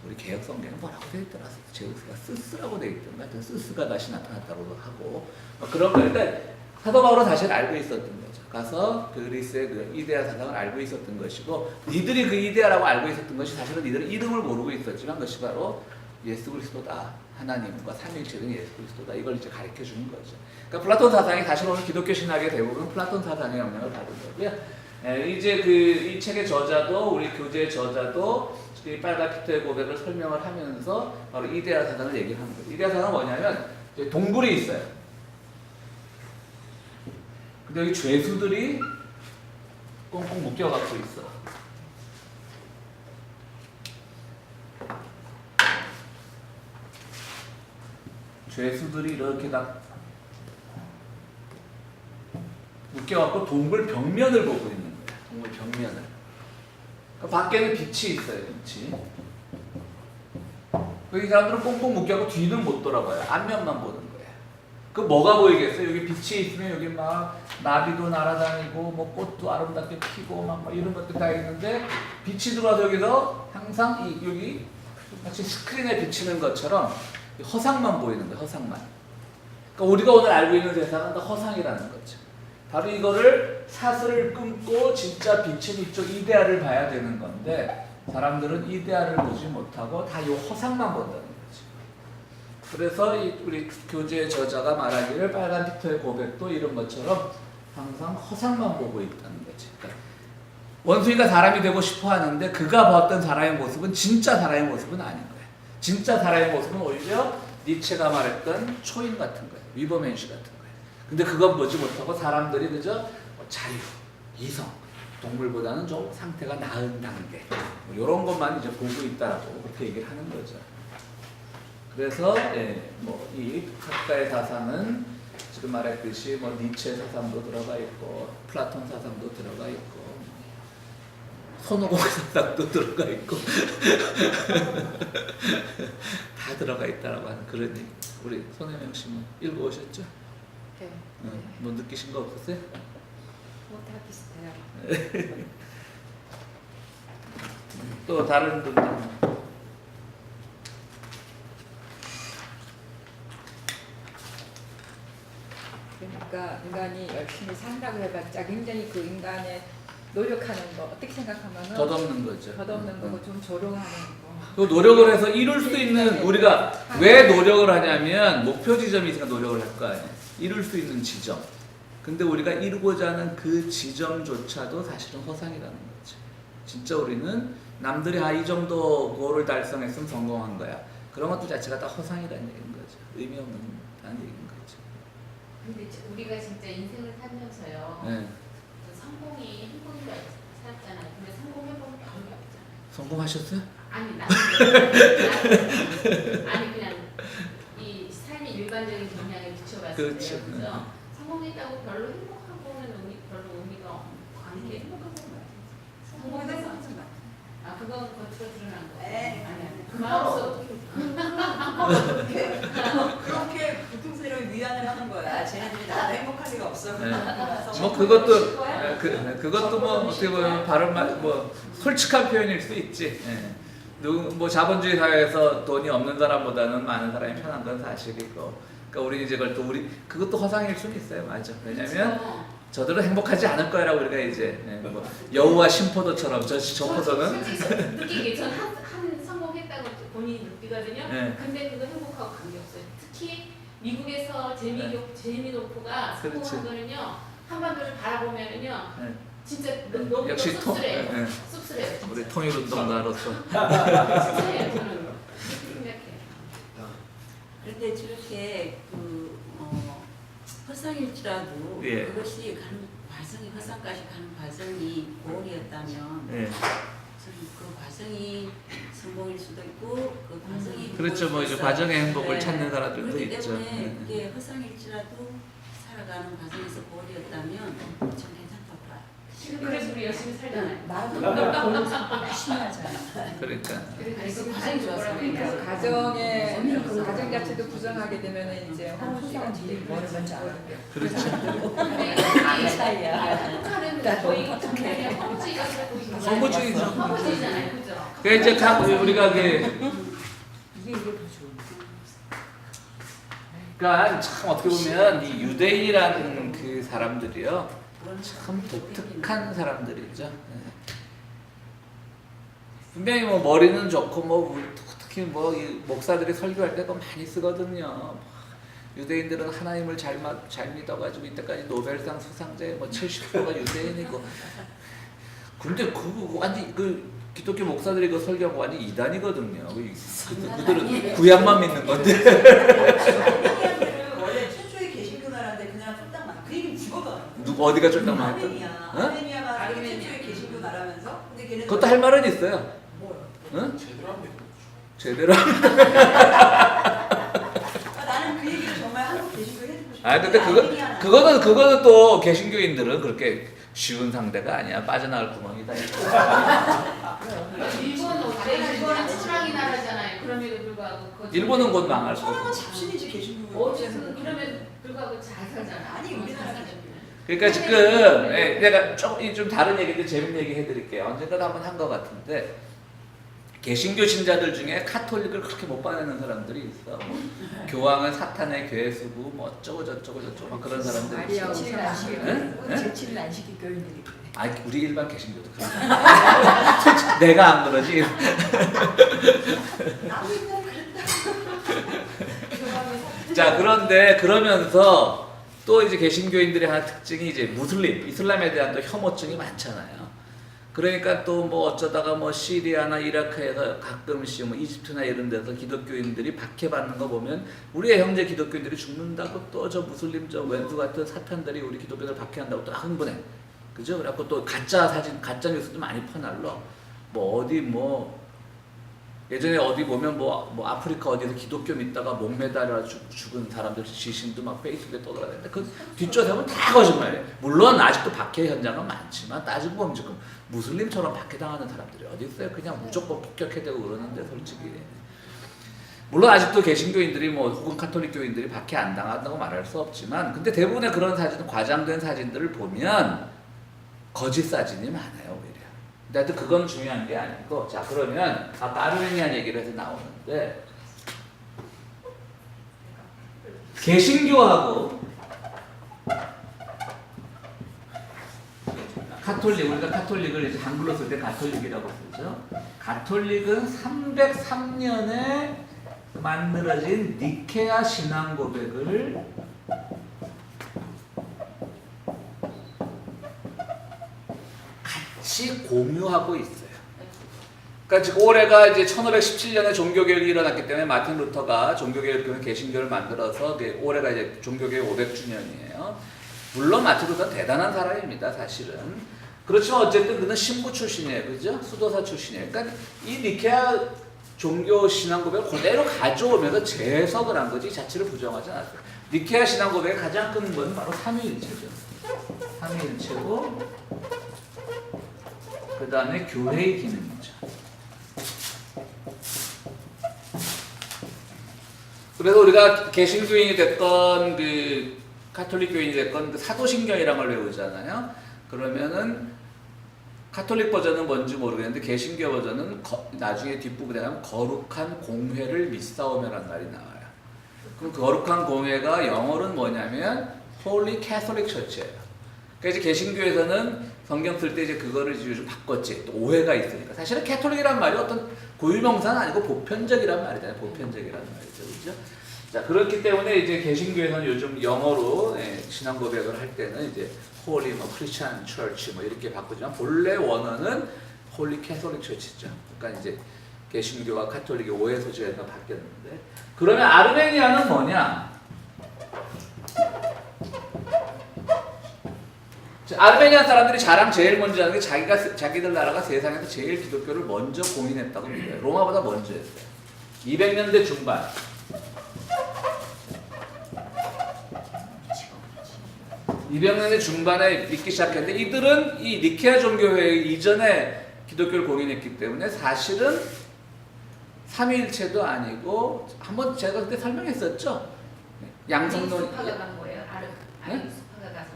우리 개혁 성경에 뭐라고 되어 있더라? 제우스가 스스라고 되어 있던가? 스스가 다시 나타났다고도 하고 그런 거. 그러니까 사도 바울은 사실 알고 있었던 거죠. 가서 그리스의 그 이데아 사상을 알고 있었던 것이고 니들이 그 이데아라고 알고 있었던 것이 사실은 니들은 이름을 모르고 있었지만 그것이 바로 예수 그리스도다. 하나님과 삼위일체된 예수 그리스도다. 이걸 이제 가르쳐 주는 거죠. 그러니까 플라톤 사상이 사실 오늘 기독교 신학의 대부분 플라톤 사상의 영향을 받은 거고요. 이제 이 책의 저자도 우리 교재의 저자도 이 빨간 피터의 고백을 설명을 하면서 바로 이데아 사상을 얘기를 하는 거예요. 이데아 사상은 뭐냐면 이제 동굴이 있어요. 근데 여기 죄수들이 꽁꽁 묶여갖고 있어. 죄수들이 이렇게 다 묶여갖고 동굴 벽면을 보고 있는 거야. 동굴 벽면을. 그러니까 밖에는 빛이 있어요. 빛이. 이 사람들은 꽁꽁 묶여갖고 뒤는 못 돌아봐요. 앞면만 보는 거예요. 그 뭐가 보이겠어요? 여기 빛이 있으면 여기 막 나비도 날아다니고 뭐 꽃도 아름답게 피고 막 이런 것들 다 있는데 빛이 들어와서 여기서 항상 여기 마치 스크린에 비치는 것처럼 허상만 보이는 거예요. 허상만. 그러니까 우리가 오늘 알고 있는 세상은 다 허상이라는 거죠. 바로 이거를 사슬을 끊고 진짜 빛은 이쪽 이데아를 봐야 되는 건데 사람들은 이데아를 보지 못하고 다 이 허상만 본다는 거죠. 그래서 우리 교재의 저자가 말하기를 빨간 피터의 고백도 이런 것처럼 항상 허상만 보고 있다는 거지. 그러니까 원숭이가 사람이 되고 싶어 하는데 그가 봤던 사람의 모습은 진짜 사람의 모습은 아닌 거야. 진짜 사람의 모습은 오히려 니체가 말했던 초인 같은 거야. 위버맨시 같은 거야. 근데 그건 보지 못하고 사람들이 그저 자유, 이성, 동물보다는 좀 상태가 나은 단계 이런 것만 이제 보고 있다라고 그렇게 얘기를 하는 거죠. 그래서 이 카프카의 사상은 지금 말했듯이 뭐 니체 사상도 들어가 있고 플라톤 사상도 들어가 있고 손오공 사상도 들어가 있고 다 들어가 있다라고 하는 그런 얘기. 우리 손혜명 씨는 읽어오셨죠? 네. 뭐 느끼신 거 없으세요? 뭐다 비슷해요. 또 다른 분들 그러니까 인간이 열심히 산다고 해봤자 굉장히 그 인간의 노력하는 거 어떻게 생각하면은 덧없는 거죠. 덧없는 거고 좀 조롱하는 거. 그 노력을 해서 이룰 수 있는 우리가 왜 노력을 하냐면 목표 지점이 있으니까 노력을 할 거 아니에요. 이룰 수 있는 지점. 근데 우리가 이루고자 하는 그 지점조차도 사실은 허상이라는 거죠. 진짜 우리는 남들이 이 정도 고를 달성했으면 성공한 거야. 그런 것도 자체가 다 허상이라는 얘기인 거죠. 의미 없는 얘기인 거죠. 근데 우리가 진짜 인생을 살면서요. 네. 그 성공이 행복인 줄 살았잖아요. 근데 성공해보면 별게 없잖아요. 성공하셨어요? 아니 아니 그냥 이 삶의 일반적인 경향에 비춰봤을 그렇죠. 때요. 그죠? 성공했다고 별로 행복하고는 별로 의미가 없고 아니 행복한 건 뭐야? 성공해서 그건 겉으로 드러난 거. 아니 그 마음속 그렇게 보통 세력이 위안을 하는 거야. 쟤네들이 나도 행복할 리가 없어. 뭐 그것도 그것도 뭐 어떻게 보면 바른 뭐 솔직한 표현일 수 있지. 뭐 자본주의 사회에서 돈이 없는 사람보다는 많은 사람이 편한 건 사실이고. 그러니까 우리 이제 그걸 또 그것도 허상일 수는 있어요. 맞아. 왜냐면 저들은 행복하지 않을 거라고 우리가 이제 뭐 여우와 심포도처럼 저 포도는 솔직히 느끼게 전 한 성공했다고 본인이 느끼거든요. 네. 근데 그거 행복하고 관계없어요. 특히 미국에서 제미노프가 그렇지. 성공한 거는요. 한반도를 바라보면은요. 네. 진짜 너무 역시 씁쓸해요. 씁쓸해요. 진짜. 우리 통일운동가로서 씁쓸해요. 저는 그렇게 생각해요. 그런데 저렇게 허상일지라도 예. 그것이 가는 과정이 허상까지 가는 과정이 고ol이었다면 예. 저는 그 과정이 성공일 수도 있고 그 과정이 그렇죠. 뭐 이제 과정의 행복을 찾는 사람들도 그렇기 있죠. 때문에 그게 허상일지라도 살아가는 과정에서 고ol이었다면 전 괜찮다고 봐요. 그래서 우리 열심히 살잖아요. 열심히 하잖아. 그러니까 아니 그 과정이 좋아서 그래서 가정의 그 가정 자체도 부정하게 되면은 이제 허무시가 제일 먼저 알아요. 그렇죠. 이 차이야. 한국하는 거의 어떻게 허무주의가 살고 있는 거예요. 허무주의죠. 허무주의잖아요. 그죠? 그 이제 우리가 이게 더 좋은 그러니까 참 어떻게 보면 이 유대인이라는 그 사람들이요 참 독특한 사람들이죠. 분명히 뭐 머리는 좋고 뭐 특히 뭐 이 목사들이 설교할 때도 많이 쓰거든요. 유대인들은 하나님을 잘 믿어가지고 이때까지 노벨상 수상자의 뭐 70%가 유대인이고. 근데 그 완전 그 기독교 목사들이 그 설교한 거 완전 이단이거든요. 그들은 구약만 믿는 건데. 원래 최초의 개신교 나라인데 그 나라 쫄딱 많아. 그 얘기는 죽어가. 누구 어디가 쫄딱 많았다? 아르메니아가 세계 최초의 개신교 나라면서 근데 걔네들 그것도 할 말은 있어요. 뭐요? 응? 제대로 하면 되죠. 제대로. 나는 그 얘기를 정말 한국 개신교 해주고 싶어. 아 근데 그거는 또 개신교인들은 그렇게 쉬운 상대가 아니야. 빠져나갈 구멍이다. 일본은 천황이 나라잖아요. 그럼에도 불구하고 일본은 곧 망할 거고. 천황은 잡신이지 개신교. 어쨌든 그럼에도 불구하고 잘 살잖아. 아니, 우리나라 그러니까 지금 내가 좀 다른 얘기인데 재밌는 얘기 해드릴게요. 언젠가도 한번 한 것 같은데 개신교 신자들 중에 카톨릭을 그렇게 못 받는 사람들이 있어. 뭐 교황은 사탄의 괴수고 뭐 어쩌고 저쩌고 막 그런 사람들이 있어. 제칠 안 시키 응? 제칠 안 시키 교인들이 그래. 아 우리 일반 개신교도 그래. 내가 안 그러지. 나도 일단 그랬다. 자 그런데 그러면서 또 이제 개신교인들의 하나 특징이 이제 무슬림, 이슬람에 대한 또 혐오증이 많잖아요. 그러니까 또 뭐 어쩌다가 뭐 시리아나 이라크에서 가끔씩 뭐 이집트나 이런 데서 기독교인들이 박해받는 거 보면 우리의 형제 기독교인들이 죽는다고 또 저 무슬림 저 왼수 같은 사탄들이 우리 기독교인들 박해한다고 또 흥분해. 그죠? 그래갖고 또 가짜 사진, 가짜 뉴스도 많이 퍼날러. 뭐 어디 뭐 예전에 어디 보면 뭐 아프리카 어디서 기독교 믿다가 목 매달려 죽은 사람들 지신도 막 페이스북에 떠돌아다니는데 그 뒷조사 보면 다 거짓말이에요. 물론 아직도 박해 현장은 많지만 따지고 보면 지금 무슬림처럼 박해당하는 사람들이 어디 있어요? 그냥 무조건 폭격해대고 그러는데 솔직히 물론 아직도 개신교인들이 뭐 혹은 카톨릭 교인들이 박해 안 당한다고 말할 수 없지만 근데 대부분의 그런 사진, 과장된 사진들을 보면 거짓 사진이 많아요 오히려. 근데 하여튼 그건 중요한 게 아니고 자 그러면 아까 아르메니안 얘기를 해서 나오는데 개신교하고 카톨릭, 우리가 카톨릭을 이제 한글로 쓸 때 가톨릭이라고 쓰죠. 가톨릭은 303년에 만들어진 니케아 신앙 고백을 같이 공유하고 있어요. 그러니까 지금 올해가 이제 1517년에 종교개혁이 일어났기 때문에 마틴 루터가 종교개혁을 개신교를 만들어서 올해가 이제 종교개혁 500주년이에요. 물론 마틴 루터는 대단한 사람입니다, 사실은. 그렇지만 어쨌든 그는 신부 출신이에요, 그죠? 수도사 출신이에요. 그러니까 이 니케아 종교 신앙 고백을 그대로 가져오면서 재해석을 한 거지 자체를 부정하지 않았어요. 니케아 신앙 고백의 가장 큰 건 바로 삼위일체죠. 삼위일체고 그 다음에 교회의 기능이죠. 그래서 우리가 개신교인이 됐건 그 가톨릭 교인이 됐건 그 사도신경이라는 걸 외우잖아요. 그러면은 가톨릭 버전은 뭔지 모르겠는데 개신교 버전은 나중에 뒷부분에 가면 거룩한 공회를 믿사오며라는 말이 나와요. 그럼 거룩한 공회가 영어로는 뭐냐면 Holy Catholic Church예요. 그래서 이제 개신교에서는 성경 쓸 때 이제 그거를 이제 요즘 바꿨지. 또 오해가 있으니까. 사실은 캐톨릭이라는 말이 어떤 고유명사는 아니고 보편적이란 말이잖아요. 보편적이라는 말이죠. 그죠? 자, 그렇기 때문에 이제 개신교에서는 요즘 영어로 신앙 고백을 할 때는 이제 Holy 뭐 Christian Church 뭐 이렇게 바꾸지만 본래 원어는 Holy Catholic Church죠. 그러니까 이제 개신교와 카톨릭의 오해 소지가 바뀌었는데 그러면 아르메니아는 뭐냐? 아르메니아 사람들이 자랑 제일 먼저 하는 게 자기들 나라가 세상에서 제일 기독교를 먼저 공인했다고 믿어요. 로마보다 먼저 했어요. 200년대 중반. 200년대 중반에 믿기 시작했는데 이들은 이 니케아 종교회 이전에 기독교를 공인했기 때문에 사실은 삼위일체도 아니고 한번 제가 그때 설명했었죠. 양성론. 수파가 간 거예요. 네? 수파가 가서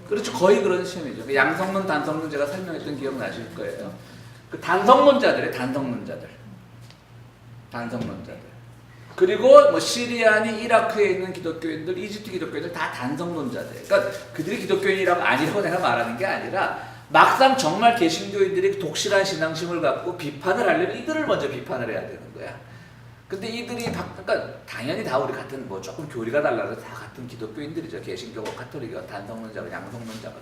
그렇죠. 거의 그런 시험이죠. 양성론, 단성론 제가 설명했던 기억 나실 거예요. 그 단성론자들이에요. 단성론자들. 그리고 뭐 시리아니 이라크에 있는 기독교인들, 이집트 기독교인들 다 단성론자들. 그러니까 그들이 기독교인이라고 아니라고 내가 말하는 게 아니라 막상 정말 개신교인들이 독실한 신앙심을 갖고 비판을 하려면 이들을 먼저 비판을 해야 되는 거야. 근데 이들이 그러니까 당연히 다 우리 같은 뭐 조금 교리가 달라서 다 같은 기독교인들이죠. 개신교고 카톨릭이고 단성론자고 양성론자고.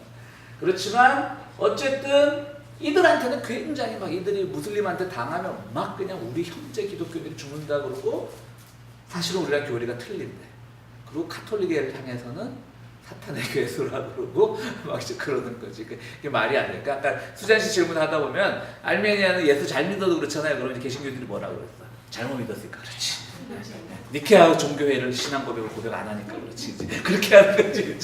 그렇지만 어쨌든 이들한테는 굉장히 막 이들이 무슬림한테 당하면 막 그냥 우리 형제 기독교인들이 죽는다 그러고 사실은 우리랑 교리가 틀린데 그리고 카톨릭을 향해서는 사탄의 괴수라 그러고 막 그러는 거지. 그게 말이 안 되니까 아까 수잔 씨 질문하다 보면 아르메니아는 예수 잘 믿어도 그렇잖아요. 그러면 개신교인들이 뭐라고 그랬어? 잘못 믿었으니까 그렇지. 니케아 종교회를 신앙 고백을 고백 안 하니까 그렇지. 이제 그렇게 하는 거지.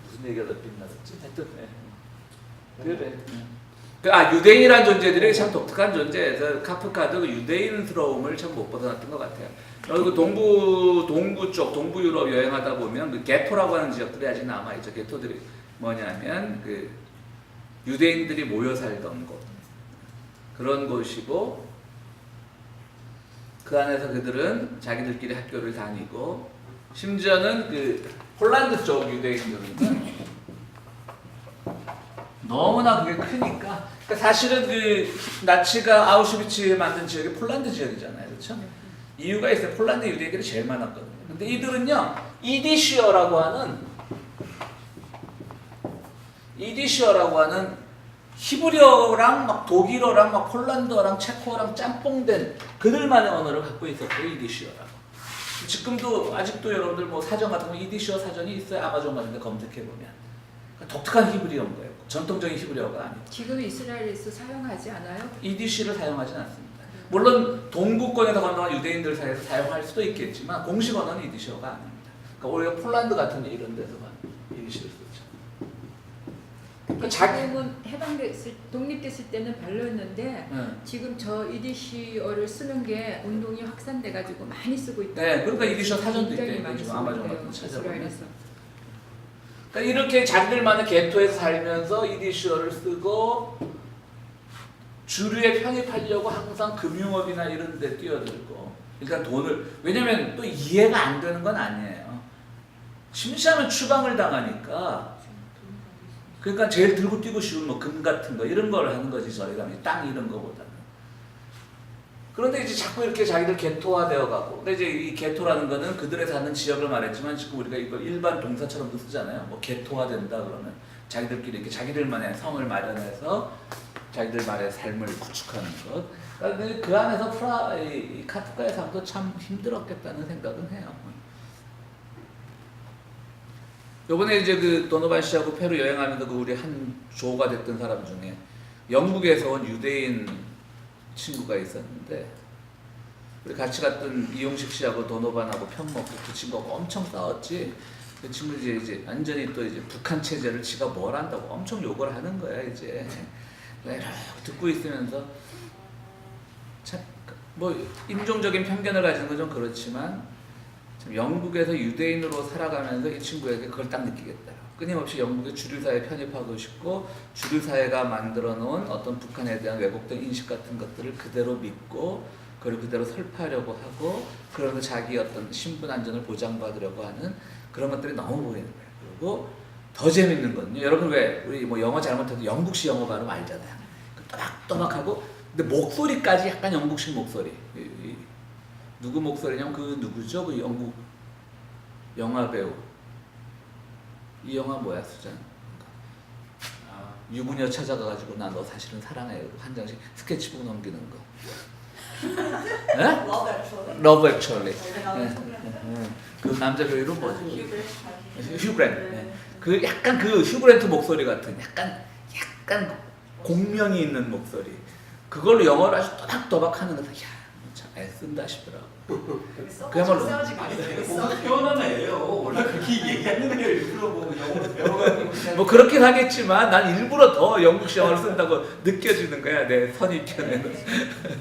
무슨 얘기가 더 빛나졌지? 하여튼 그래. 유대인이란 존재들이 참 독특한 존재에서 카프카도 유대인스러움을 참 못 벗어났던 것 같아요. 그리고 동부 쪽, 동부 유럽 여행하다 보면 그 게토라고 하는 지역들이 아직 남아있죠. 게토들이 뭐냐면 그 유대인들이 모여 살던 곳. 그런 곳이고 그 안에서 그들은 자기들끼리 학교를 다니고 심지어는 그 폴란드 쪽 유대인들은 너무나 그게 크니까 그러니까 사실은 그 나치가 아우슈비츠에 만든 지역이 폴란드 지역이잖아요. 그렇죠? 이유가 있어요. 폴란드 유대인들이 제일 많았거든요. 근데 이들은요, 이디시어라고 하는 히브리어랑 막 독일어랑 막 폴란드어랑 체코어랑 짬뽕된 그들만의 언어를 갖고 있었고요. 이디시어라고. 지금도 아직도 여러분들 뭐 사전 같은 거 이디시어 사전이 있어요. 아마존 같은 데 검색해 보면. 그러니까 독특한 히브리어인 거예요. 전통적인 히브리어가 아니고. 지금 이스라엘에서 사용하지 않아요? 이디시를 사용하지는 않습니다. 물론 동구권에서 건너간 유대인들 사이에서 사용할 수도 있겠지만 공식 언어는 이디시어가 아닙니다. 그러니까 오히려 폴란드 같은 데 이런 데서만 이디시를 쓰죠. 지금은 독립됐을 때는 별로였는데 네. 지금 저 이디시어를 쓰는 게 운동이 확산돼가지고 많이 쓰고 있다. 네, 그러니까 이디시어 사전도 굉장히 있대요. 많이 지금 쓰고 아마존 있대요, 같은 데 찾아보면. 이스라엘에서. 그러니까 이렇게 자기들만의 개토에서 살면서 이디시어를 쓰고 주류에 편입하려고 항상 금융업이나 이런 데 뛰어들고, 그러니까 돈을, 왜냐면 또 이해가 안 되는 건 아니에요. 심시하면 추방을 당하니까. 그러니까 제일 들고 뛰고 쉬운 뭐 금 같은 거 이런 걸 하는 거지, 저희가 땅 이런 거보다는. 그런데 이제 자꾸 이렇게 자기들 개토화되어 가고, 근데 이제 이 개토라는 거는 그들의 사는 지역을 말했지만 지금 우리가 이걸 일반 동사처럼도 쓰잖아요. 뭐 개토화된다 그러면 자기들끼리 이렇게 자기들만의 성을 마련해서 자기들만의 삶을 구축하는 것. 그러니까 그 안에서 이 카프카의 삶도 참 힘들었겠다는 생각은 해요. 요번에 이제 그 도노반 씨하고 페루 여행하면서 그 우리 한 조가 됐던 사람 중에 영국에서 온 유대인 친구가 있었는데, 우리 같이 갔던 이용식 씨하고 도노반하고 편먹고 그 친구하고 엄청 싸웠지. 그 친구 이제 완전히 또 이제 북한 체제를 지가 뭘 안다고 엄청 욕을 하는 거야 이제. 이렇게 듣고 있으면서 참 뭐 인종적인 편견을 가지는 건 좀 그렇지만 참 영국에서 유대인으로 살아가면서 이 친구에게 그걸 딱 느끼겠다. 끊임없이 영국의 주류사회에 편입하고 싶고 주류사회가 만들어 놓은 어떤 북한에 대한 왜곡된 인식 같은 것들을 그대로 믿고 그걸 그대로 설파하려고 하고, 그러면서 자기 어떤 신분 안전을 보장받으려고 하는 그런 것들이 너무 보이는 거예요. 그리고 더 재밌는 건요, 여러분 왜 우리 뭐 영어 잘못해도 영국식 영어 발음 알잖아요. 또박또박하고, 근데 목소리까지 약간 영국식 목소리. 누구 목소리냐면 그 누구죠? 그 영국 영화 배우. 이 영화 뭐야, 수잔? 유부녀 찾아가가지고 나 너 사실은 사랑해. 한 장씩 스케치북 넘기는 거. 네? 러브 액츄얼리. 그 남자 배우 이름 뭐지? 휴 그랜트. 네. 그 약간 그 휴 그랜트 목소리 같은 약간 공명이 있는 목소리. 그걸로 영어를 아주 또박또박 하는 거다. 야, 참 애쓴다 싶더라고. 그야말로 뭔가 표현한 애예요. 원래 그렇게 얘기하는 애를 일부러 뭐 영어로 배워가지고 뭐 그렇긴 하겠지만 난 일부러 더 영국식 영어를 쓴다고 느껴지는 거야, 내 선입견에는.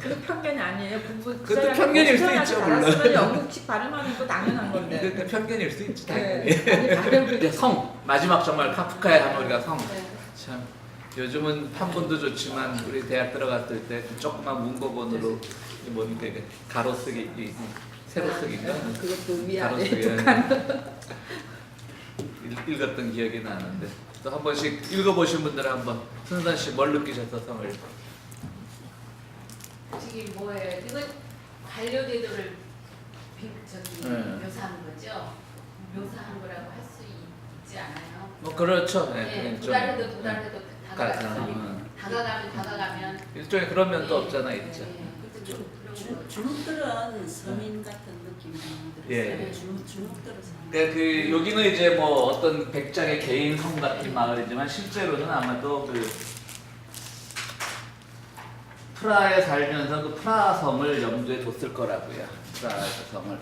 그 편견이 아니에요. 그것도 편견일 수 있죠, 물론. 물론. 영국식 발음하는 거 당연한 건데. 그러니까 편견일 수 있지, 당연히. 네. 이제 성, 마지막 정말 카프카의 하면 우리가 성. 네. 참 요즘은 판본도 좋지만 우리 대학 들어갔을 때 조그만 문고본으로 뭡니까 이게 가로쓰기, 세로쓰기인가? 그것도 위아래 가로쓰기 북한. 읽었던 기억이 나는데, 또 한 번씩 읽어보신 분들은 한번 순산 씨 뭘 느끼셔서 성을? 지금 뭐예요? 이건 반려제도를 네. 묘사한 거죠. 묘사한 거라고 할 수 있지 않아요? 뭐 그렇죠. 네, 네, 그냥 좀, 도달해도 다가가면 다가가면 일종의 그런 면도 없잖아 있죠. 주눅들은 서민 같은 느낌이 예. 들었어요. 주눅들은 서민. 그러니까 그 여기는 이제 뭐 어떤 백작의 개인 성 같은 마을이지만 실제로는 아마도 그 프라하에 살면서 그 프라하 성을 염두에 뒀을 거라고요. 프라하 성을.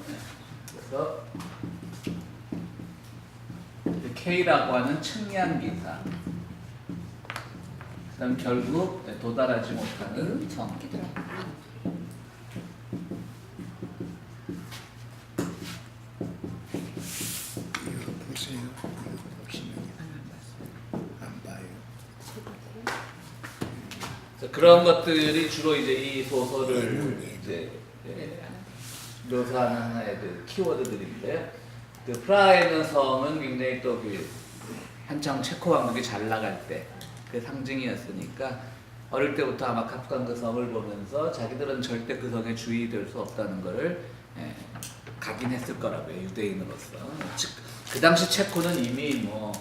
그래서 K라고 하는 측량 기사. 그다음 결국 도달하지 못하는 성. 보세요. 보시면 안 봐요. 그런 것들이 주로 이제 이 소설을 이제 묘사하는 하나의 그 키워드들인데요. 그 프라하에 있는 성은 굉장히 또 그 한창 체코 왕국이 잘 나갈 때 그 상징이었으니까 어릴 때부터 아마 카프카는 그 성을 보면서 자기들은 절대 그 성에 주의될 수 없다는 것을 가긴 했을 거라고요. 유대인으로서. 그 당시 체코는 이미 뭐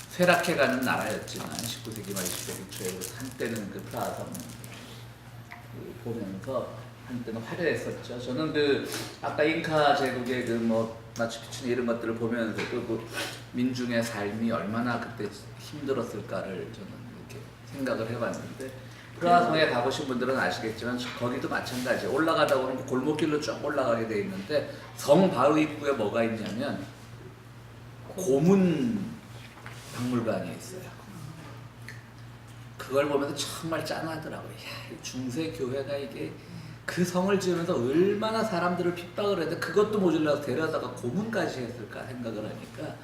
쇠락해가는 나라였지만 19세기 말 20세기 초에 한때는 그 프라하 보면서 한때는 화려했었죠. 저는 그 아까 잉카 제국의 그 뭐 마추픽추 이런 것들을 보면서도 그 민중의 삶이 얼마나 그때 힘들었을까를 저는 이렇게 생각을 해봤는데 프라하 성에 가보신 분들은 아시겠지만 거기도 마찬가지예요. 올라가다 보면 골목길로 쭉 올라가게 돼 있는데 성 바로 입구에 뭐가 있냐면 고문 박물관이 있어요. 그걸 보면서 정말 짠하더라고요. 야, 이 중세 교회가 이게 그 성을 지으면서 얼마나 사람들을 핍박을 했는데 그것도 모자라서 데려다가 고문까지 했을까 생각을 하니까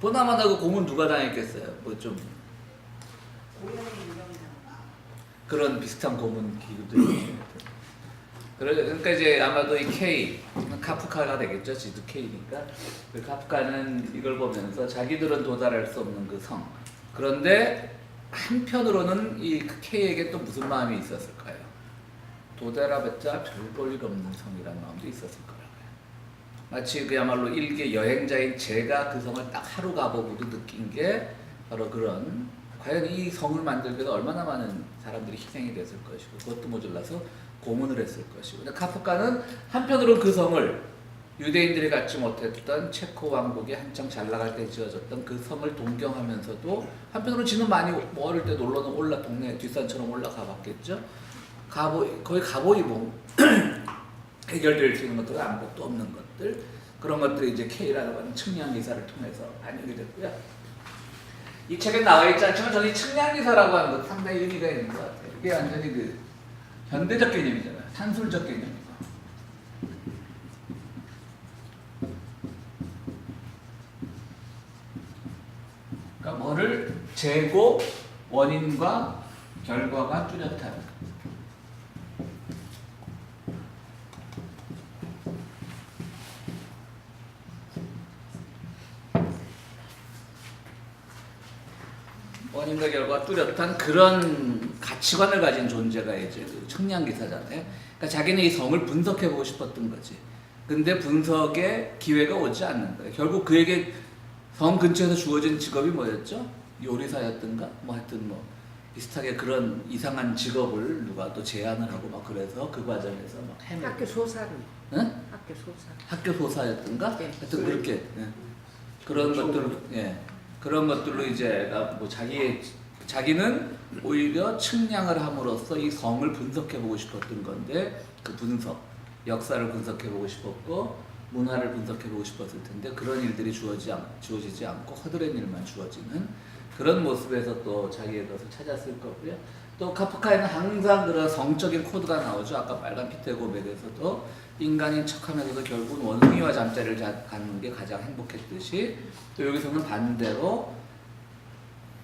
보나마나 그 고문 누가 당했겠어요. 뭐 좀 그런 비슷한 고문 기구들이 그러니까 이제 아마도 이 K 카프카가 되겠죠. 지도 K니까 그 카프카는 이걸 보면서 자기들은 도달할 수 없는 그 성. 그런데 한편으로는 이 K에게 또 무슨 마음이 있었을까요? 도달해봤자 별 볼 일 없는 성이라는 마음도 있었을 거라고요. 마치 그야말로 일개 여행자인 제가 그 성을 딱 하루 가보고도 느낀 게 바로 그런 과연 이 성을 만들기 위해서 얼마나 많은 사람들이 희생이 됐을 것이고 그것도 모자라서 고문을 했을 것이고 근데 카프카는 한편으로는 그 성을 유대인들이 갖지 못했던 체코 왕국이 한창 잘 나갈 때 지어졌던 그 성을 동경하면서도 한편으로는 지는 많이 뭐 어릴 때 놀러는 올라 동네 뒷산처럼 올라가 봤겠죠. 거의 가보이 뭐 해결될 수 있는 것들은 아무것도 없는 것들 그런 것들이 이제 K라고 하는 측량기사를 통해서 반영이 됐고요. 이 책에 나와 있지 않지만 저는 이 측량기사라고 하는 것 상당히 의미가 있는 것 같아요. 이게 완전히 그 현대적 개념이잖아요. 산술적 개념이고. 그러니까 뭐를 재고 원인과 결과가 뚜렷한 원인과 결과가 뚜렷한 그런 가치관을 가진 존재가 이제 그 측량기사잖아요. 그러니까 자기는 이 성을 분석해보고 싶었던 거지. 근데 분석에 기회가 오지 않는 거예요. 결국 그에게 성 근처에서 주어진 직업이 뭐였죠? 요리사였던가? 뭐 하여튼 뭐 비슷하게 그런 이상한 직업을 누가 또 제안을 하고 막 그래서 그 과정에서 막 헤매고. 학교 소사로. 응? 학교 소사. 학교 소사였던가? 네. 하여튼 그렇게 예. 그런 것들로 예. 그런 것들로 이제 뭐 자기는 오히려 측량을 함으로써 이 성을 분석해 보고 싶었던 건데 그 분석, 역사를 분석해 보고 싶었고 문화를 분석해 보고 싶었을 텐데 그런 일들이 주어지지 않고 허드렛 일만 주어지는 그런 모습에서 또 자기의 것을 찾았을 거고요. 또 카프카에는 항상 그런 성적인 코드가 나오죠. 아까 빨간 피트의 고백에서도 인간인 척하면서도 결국은 원숭이와 잠자리를 갖는 게 가장 행복했듯이 또 여기서는 반대로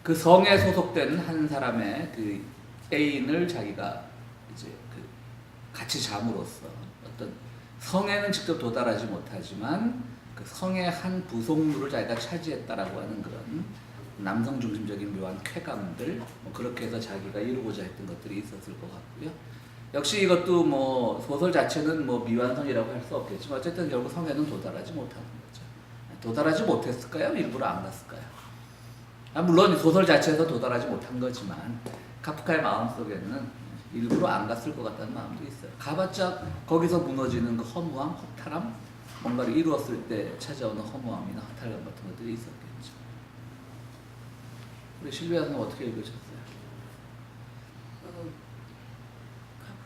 그 성에 소속된 한 사람의 그 애인을 자기가 이제 그 같이 잠으로써 어떤 성에는 직접 도달하지 못하지만 그 성의 한 부속물을 자기가 차지했다라고 하는 그런 남성 중심적인 묘한 쾌감들 뭐 그렇게 해서 자기가 이루고자 했던 것들이 있었을 것 같고요. 역시 이것도 뭐 소설 자체는 뭐 미완성이라고 할 수 없겠지만 어쨌든 결국 성에는 도달하지 못하는 거죠. 도달하지 못했을까요? 일부러 안 갔을까요? 물론 소설 자체에서 도달하지 못한 거지만 카프카의 마음속에는 일부러 안 갔을 것 같다는 마음도 있어요. 가봤자 거기서 무너지는 그 허무함, 허탈함 뭔가를 이루었을 때 찾아오는 허무함이나 허탈감 같은 것들이 있었겠죠. 우리 실비아 선생님 어떻게 읽으셨어요?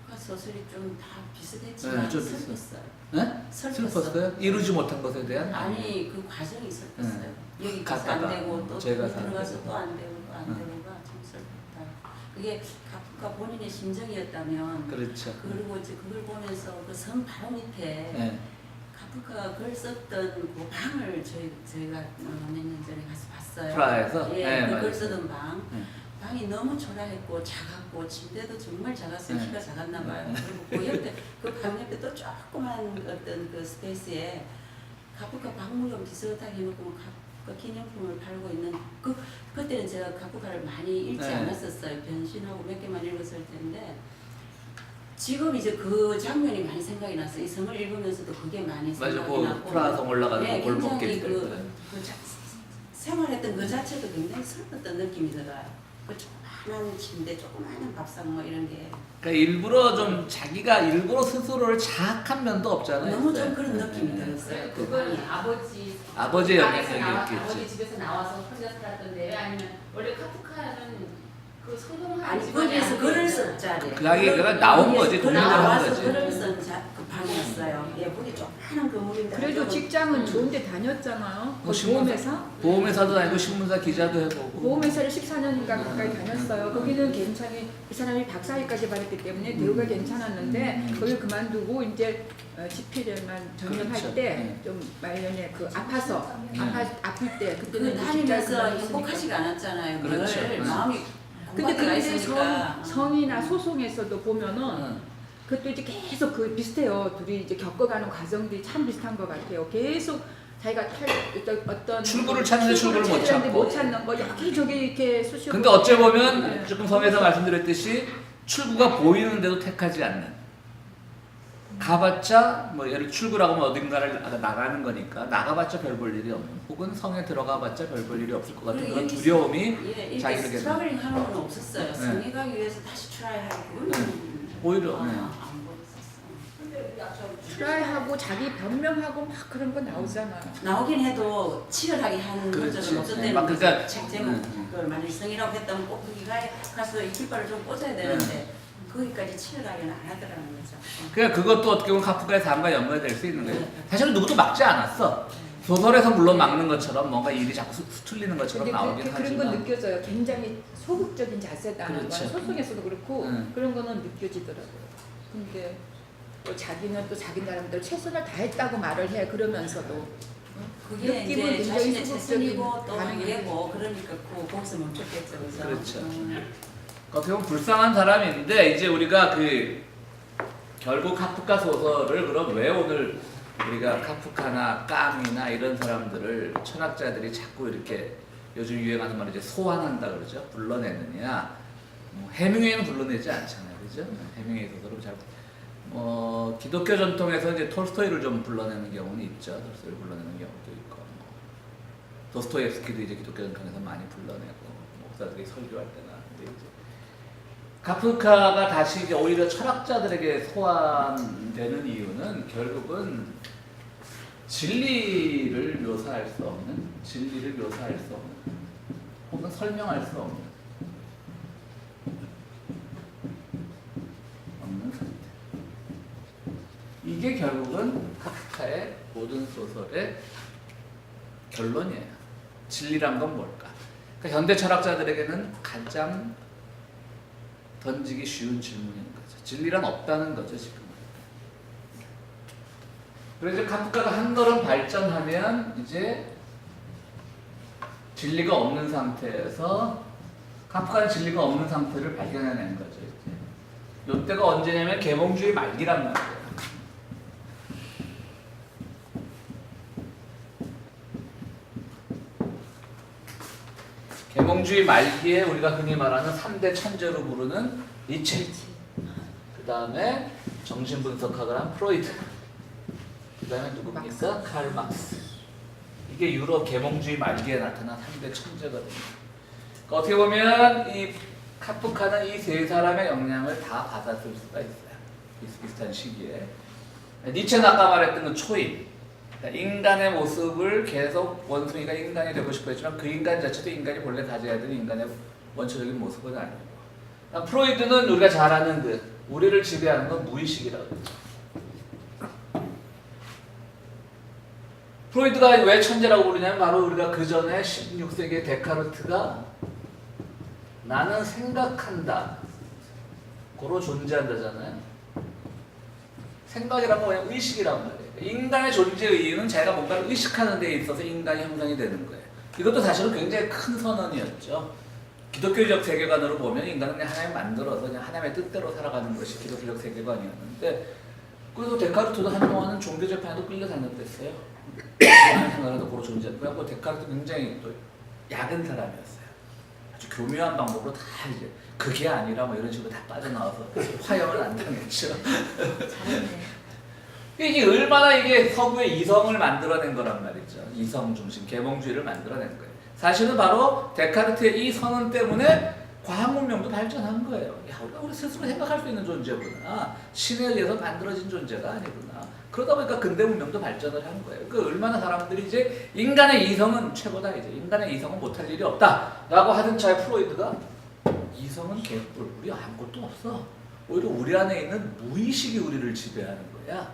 카프카 소설이 좀 다 비슷했지만 네, 좀 슬펐어요. 네? 슬펐어요? 이루지 못한 것에 대한? 아니 그 과정이 슬펐어요. 여기 가서 갔다가, 안 되고 또 제가 들어가서 또 안 되고 또 안 되고가 참 슬펐다. 그게 카프카 본인의 심정이었다면 그렇죠. 그리고 이제 그걸 보면서 그 성 바로 밑에 네. 카프카가 글 썼던 그 방을 저희가 몇 년 전에 가서 봤어요. 프라하에서? 예, 네, 그 맞아요. 글 쓰던 방. 네. 방이 너무 초라했고 작았고 침대도 정말 작았어요. 네. 키가 작았나 봐요. 그리고 그 옆에 그 방 옆에 또 조그만 어떤 그 스페이스에 카프카 박물관 비슷하게 해놓고 카프카 기념품을 팔고 있는 그때는 제가 카프카를 많이 읽지 네. 않았었어요. 변신하고 몇 개만 읽었을 텐데 지금 이제 그 장면이 많이 생각이 났어요. 이 성을 읽으면서도 그게 많이 맞아, 생각이 그 났고. 프라하성 올라가는 네, 골목길 굉장히 때. 생활했던 그 자체도 굉장히 슬펐던 느낌이 들어요. 그 조그마한 침대, 조그마한 밥상 뭐 이런 게 그러니까 일부러 좀 자기가 일부러 스스로를 자학한 면도 없잖아요. 너무 네. 좀 그런 느낌이 네. 들었어요. 그 그건 방에. 아버지의 영향력이 아버지 있겠지. 집에서 나와서 혼자 살았던데요. 아니면 원래 카프카는 그 성공한 아니 집안이 거기에서 글을 아니에요. 쓴 자리. 그 하기가 나온 거지, 글을 동료를 한 나와서 거지. 글을 쓴 그 방이었어요. 예, 거기 조그마한 건물인데. 그래도 직장은 좋은데 다녔잖아요. 뭐 보험회사? 보험회사도 다니고 신문사 기자도 해보고. 보험회사를 14년인가 가까이 다녔어요. 거기는 괜찮이 이 사람이 박사학위까지 받았기 때문에 대우가 괜찮았는데 거기 그만두고 이제 집필에만 전념할 그렇죠. 때 좀 말년에 그 아파서 아플 때 그 그때는 다니면서 행복하지가 않았잖아요. 그렇죠. 늘 응. 마음이 근데 공부가 그게 있으니까. 성이나 소송에서도 보면은 응. 그것도 이제 계속 그 비슷해요. 둘이 이제 겪어가는 과정들이 참 비슷한 것 같아요. 계속 자기가 어떤 출구를 찾는데 출구를 못 찾는데 찾고. 못 찾는 거 여기저기 이렇게 수시로. 근데 어째 보면 네. 조금 섬에서 말씀드렸듯이 출구가 보이는데도 택하지 않는. 가봤자 뭐 예를 출구라고 하면 어딘가를 나가는 거니까 나가봤자 별 볼 일이 없는. 혹은 성에 들어가봤자 별 볼 일이 없을 것 같은 그리고 그런 이렇게 두려움이 예, 이렇게 자기에게 스트러글링 하는 건 없었어요. 성에 가기 위해서 다시 트라이하고. 오히려 네. 안 보였었어. 트라이하고 자기 변명하고 막 그런 거 나오잖아요. 나오긴 해도 치열하게 하는 그렇지. 것들은 없었 네, 때문에 막 그러니까 책 제목 그걸 만약 성이라고 했다면 꼭 거기 가서 이 깃발을 좀 꽂아야 되는데 거기까지 치열하게는 안 하더라는 거죠. 그러니까 그것도 어떻게 보면 카프카의 삶과 연관될 수 있는 거예요. 사실은 누구도 막지 않았어. 소설에서 물론 막는 것처럼 뭔가 일이 자꾸 수틀리는 것처럼 근데 나오긴 그런 건 하지만 느껴져요. 굉장히 소극적인 자세다는 그렇죠. 건 소송에서도 그렇고 응. 그런 거는 느껴지더라고요. 근데 또 자기는 또 자기 나름대로 최선을 다했다고 말을 해. 그러면서도 그게 느낌은 이제 굉장히 자신의 소극적인 최선이고 또 반응이 이래고 그러니까 거기서 멈췄겠죠. 그죠? 그렇죠. 어떻게 보면 불쌍한 사람인데 이제 우리가 그 결국 카프카 소설을 그럼 왜 오늘 우리가 카프카나 까미나 이런 사람들을 철학자들이 자꾸 이렇게 요즘 유행하는 말이 이제 소환한다 그러죠. 불러내느냐. 뭐 해밍웨이는 불러내지 않잖아요. 그죠? 해밍웨이 소설은 잘 기독교 전통에서 이제 톨스토이를 좀 불러내는 경우는 있죠. 톨스토이를 불러내는 경우도 있고 뭐 도스토옙스키도 이제 기독교 전통에서 많이 불러내고 목사들이 설교할 때나 근데 이제 카프카가 다시 이제 오히려 철학자들에게 소환되는 이유는 결국은 진리를 묘사할 수 없는, 진리를 묘사할 수 없는, 혹은 설명할 수 없는 상태. 이게 결국은 카프카의 모든 소설의 결론이에요. 진리란 건 뭘까? 그러니까 현대 철학자들에게는 가장 던지기 쉬운 질문인 거죠. 진리란 없다는 거죠, 지금. 그래서 이제 카프카가 한 걸음 발전하면 이제 진리가 없는 상태에서 카프카는 진리가 없는 상태를 발견해낸 거죠. 이제. 이때가 언제냐면 계몽주의 말기란 말이에요. 계몽주의 말기에 우리가 흔히 말하는 3대 천재로 부르는 니체, 그 다음에 정신분석학을 한 프로이트, 그 다음에 누굽니까? 칼 막스. 이게 유럽 계몽주의 말기에 나타난 3대 천재거든요. 그러니까 어떻게 보면 이 카프카는 이 세 사람의 영향을 다 받았을 수가 있어요. 비슷비슷한 시기에. 니체는 아까 말했던 그 초인, 그러니까 인간의 모습을 계속 원숭이가 인간이 되고 싶어 했지만 그 인간 자체도 인간이 본래 가져야 되는 인간의 원초적인 모습은 아니고, 그러니까 프로이드는 우리가 잘 아는 그 우리를 지배하는 건 무의식이라고 그러죠. 프로이드가 왜 천재라고 부르냐면 바로 우리가 그 전에 16세기의 데카르트가 나는 생각한다 고로 존재한다잖아요. 생각이란 건 그냥 의식이란 말이에요. 인간의 존재의 이유는 자기가 뭔가를 의식하는 데 있어서 인간이 형성이 되는 거예요. 이것도 사실은 굉장히 큰 선언이었죠. 기독교적 세계관으로 보면 인간은 그냥 하나님 만들어서 그냥 하나님의 뜻대로 살아가는 것이 기독교적 세계관이었는데, 그래서 데카르트도 한동안은 종교 재판에도 끌려 다녔댔어요. 인간의 생각을 고로 존재했고요. 데카르트 굉장히 또 약은 사람이었어요. 아주 교묘한 방법으로 다 이제 그게 아니라 뭐 이런 식으로 다 빠져나와서 화형을 안 당했죠. 잘했네. 이게 얼마나 이게 서구의 이성을 만들어낸 거란 말이죠. 이성 중심 계몽주의를 만들어낸 거예요. 사실은 바로 데카르트의 이 선언 때문에 과학 문명도 발전한 거예요. 야, 우리가 우리 스스로 생각할 수 있는 존재구나. 신에 의해서 만들어진 존재가 아니구나. 그러다 보니까 근대 문명도 발전을 한 거예요. 그 얼마나 사람들이 이제 인간의 이성은 최고다, 이제 인간의 이성은 못할 일이 없다라고 하던 차에 프로이드가 이성은 개뿔, 우리 아무것도 없어. 오히려 우리 안에 있는 무의식이 우리를 지배하는 거야.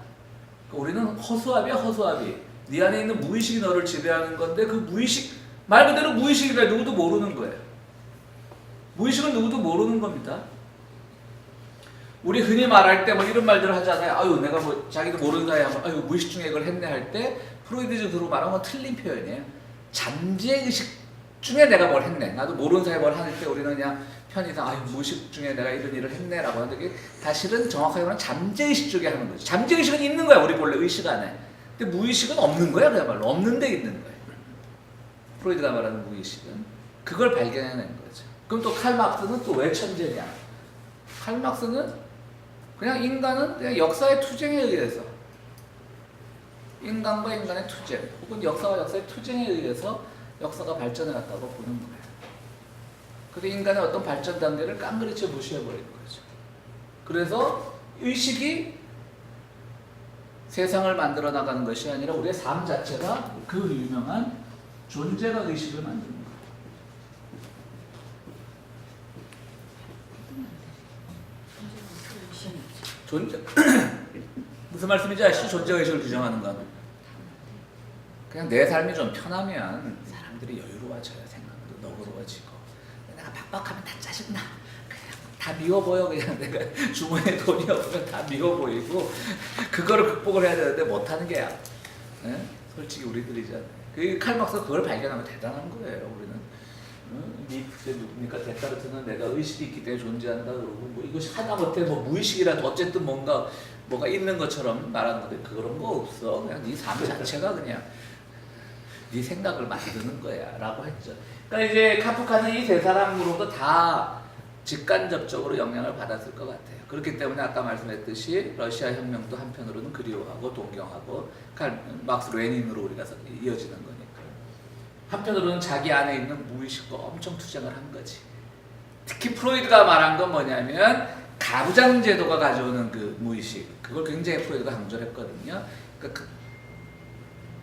우리는 허수아비야, 허수아비. 네 안에 있는 무의식이 너를 지배하는 건데 그 무의식, 말 그대로 무의식이라 누구도 모르는 거예요. 무의식은 누구도 모르는 겁니다. 우리 흔히 말할 때 뭐 이런 말들을 하잖아요. 아유, 내가 뭐 자기도 모르는 사이에 한번 아유 무의식 중에 이걸 했네 할 때 프로이드적으로 말하면 건 틀린 표현이에요. 잠재의식 중에 내가 뭘 했네. 나도 모르는 사이에 뭘 하는 때 우리는 그냥 편의상 아유 무의식 중에 내가 이런 일을 했네라고 하는데 그게 사실은 정확하게 말하면 잠재의식 쪽에 하는 거죠. 잠재의식은 있는 거야, 우리 본래 의식 안에. 근데 무의식은 없는 거야, 그야말로. 없는 데 있는 거예요. 프로이드가 말하는 무의식은 그걸 발견해낸 거죠. 그럼 또 칼 막스는 또 왜 천재냐? 칼 막스는 그냥 인간은 그냥 역사의 투쟁에 의해서 인간과 인간의 투쟁 혹은 역사와 역사의 투쟁에 의해서 역사가 발전해왔다고 보는 거예요. 근데 인간의 어떤 발전 단계를 깡그리쳐 무시해버리는 거죠. 그래서 의식이 세상을 만들어 나가는 것이 아니라 우리의 삶 자체가 그 유명한 존재가 의식을 만드는 거예요. 존재 무슨 말씀인지 아시죠? 존재의식을 규정하는 건 그냥 내 삶이 좀 편하면 사람들이 여유로워져요. 생각도 너그러워지고 내가 빡빡하면 다 짜증나. 그냥 다 미워 보여. 그냥 내가 주머니에 돈이 없으면 다 미워 보이고 그거를 극복을 해야 되는데 못하는 게야. 네? 솔직히 우리들이잖아요. 그 칼막스가 그걸 발견하면 대단한 거예요. 우리는 니트제 누굽니까? 데카르트는 내가 의식이 있기 때문에 존재한다 그러고 뭐 이것이 하다못해 뭐 무의식이라도 어쨌든 뭐가 있는 것처럼 말하는 건데 그런 거 없어. 그냥 네 삶 자체가 그냥 네 생각을 만드는 거야 라고 했죠. 그러니까 이제 카프카는 이 세 사람으로도 다 직간접적으로 영향을 받았을 것 같아요. 그렇기 때문에 아까 말씀했듯이 러시아 혁명도 한편으로는 그리워하고 동경하고 막스 레닌으로 우리가 이어지는 거니까. 한편으로는 자기 안에 있는 무의식과 엄청 투쟁을 한 거지. 특히 프로이드가 말한 건 뭐냐면 가부장 제도가 가져오는 그 무의식, 그걸 굉장히 프로이드가 강조를 했거든요. 그러니까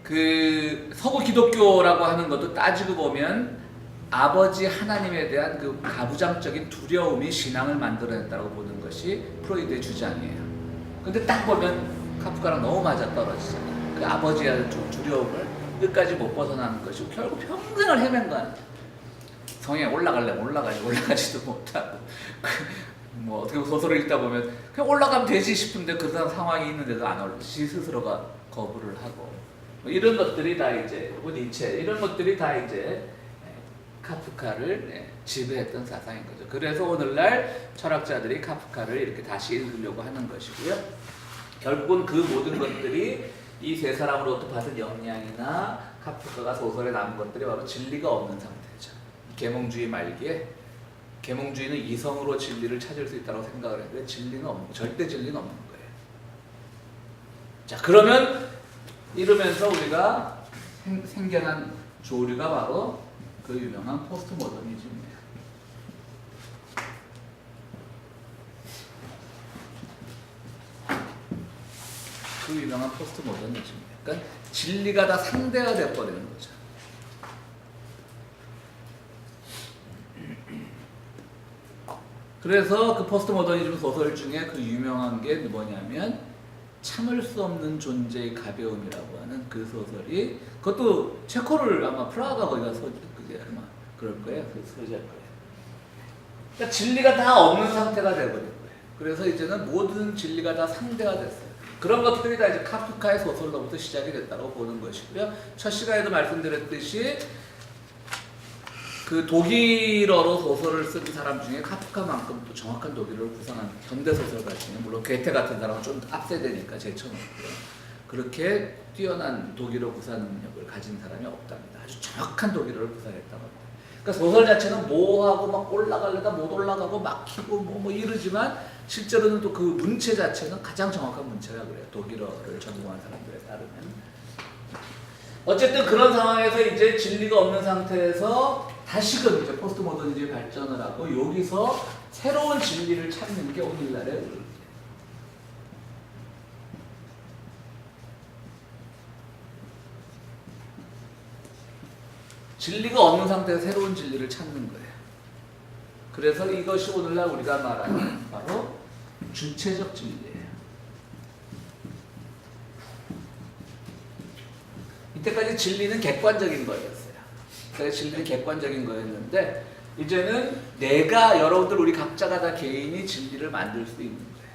그 서구 기독교라고 하는 것도 따지고 보면 아버지 하나님에 대한 그 가부장적인 두려움이 신앙을 만들어냈다고 보는 것이 프로이드의 주장이에요. 근데 딱 보면 카프카랑 너무 맞아떨어지잖아요. 그 아버지에 대한 두려움을 끝까지 못 벗어나는 것이고 결국 평생을 헤맨 거야. 성에 올라가려면 올라가지도 못하고 뭐 어떻게 소설을 읽다 보면 그냥 올라가면 되지 싶은데 그 상황이 있는데도 안 올라. 지 스스로가 거부를 하고 뭐 이런 것들이 다 이제 니체 이런 것들이 다 이제 카프카를 지배했던 사상인 거죠. 그래서 오늘날 철학자들이 카프카를 이렇게 다시 읽으려고 하는 것이고요. 결국은 그 모든 것들이 이 세 사람으로부터 받은 영향이나 카프카가 소설에 남은 것들이 바로 진리가 없는 상태죠. 계몽주의 말기에 계몽주의는 이성으로 진리를 찾을 수 있다고 생각을 했는데 진리는 없는, 절대 진리는 없는 거예요. 자, 그러면 이러면서 우리가 생겨난 조류가 바로 그 유명한 포스트 모더니즘입니다. 그 유명한 포스트 모더니즘입니다. 그러니까 진리가 다 상대화돼 버리는 거죠. 그래서 그 포스트 모더니즘 소설 중에 그 유명한 게 뭐냐면 참을 수 없는 존재의 가벼움이라고 하는 그 소설이, 그것도 체코를 아마 프라하가 거기가 그게 아마 그럴 거예요. 그 소재일 거예요. 그러니까 진리가 다 없는 상태가 돼버린 거예요. 그래서 이제는 모든 진리가 다 상대화됐어요. 그런 것들이 다 이제 카프카의 소설로부터 시작이 됐다고 보는 것이고요. 첫 시간에도 말씀드렸듯이 그 독일어로 소설을 쓴 사람 중에 카프카만큼 또 정확한 독일어를 구상한 현대 소설가 중에, 물론 게테 같은 사람은 좀 앞세대니까 제쳐놓고요. 그렇게 뛰어난 독일어 구사 능력을 가진 사람이 없답니다. 아주 정확한 독일어를 구사했다고 합니다. 그러니까 소설 자체는 뭐하고 막 올라가려다 못 올라가고 막히고 뭐 이러지만 실제로는 또 그 문체 자체는 가장 정확한 문체라 그래요. 독일어를 전공한 사람들에 따르면. 어쨌든 그런 상황에서 이제 진리가 없는 상태에서 다시금 이제 포스트 모더니즘이 발전을 하고 여기서 새로운 진리를 찾는 게 오늘날의 의미예요. 진리가 없는 상태에서 새로운 진리를 찾는 거예요. 그래서 이것이 오늘날 우리가 말하는 바로 주체적 진리예요. 이때까지 진리는 객관적인 거였어요. 그래서 진리는 객관적인 거였는데 이제는 내가 여러분들 우리 각자가 다 개인이 진리를 만들 수 있는 거예요.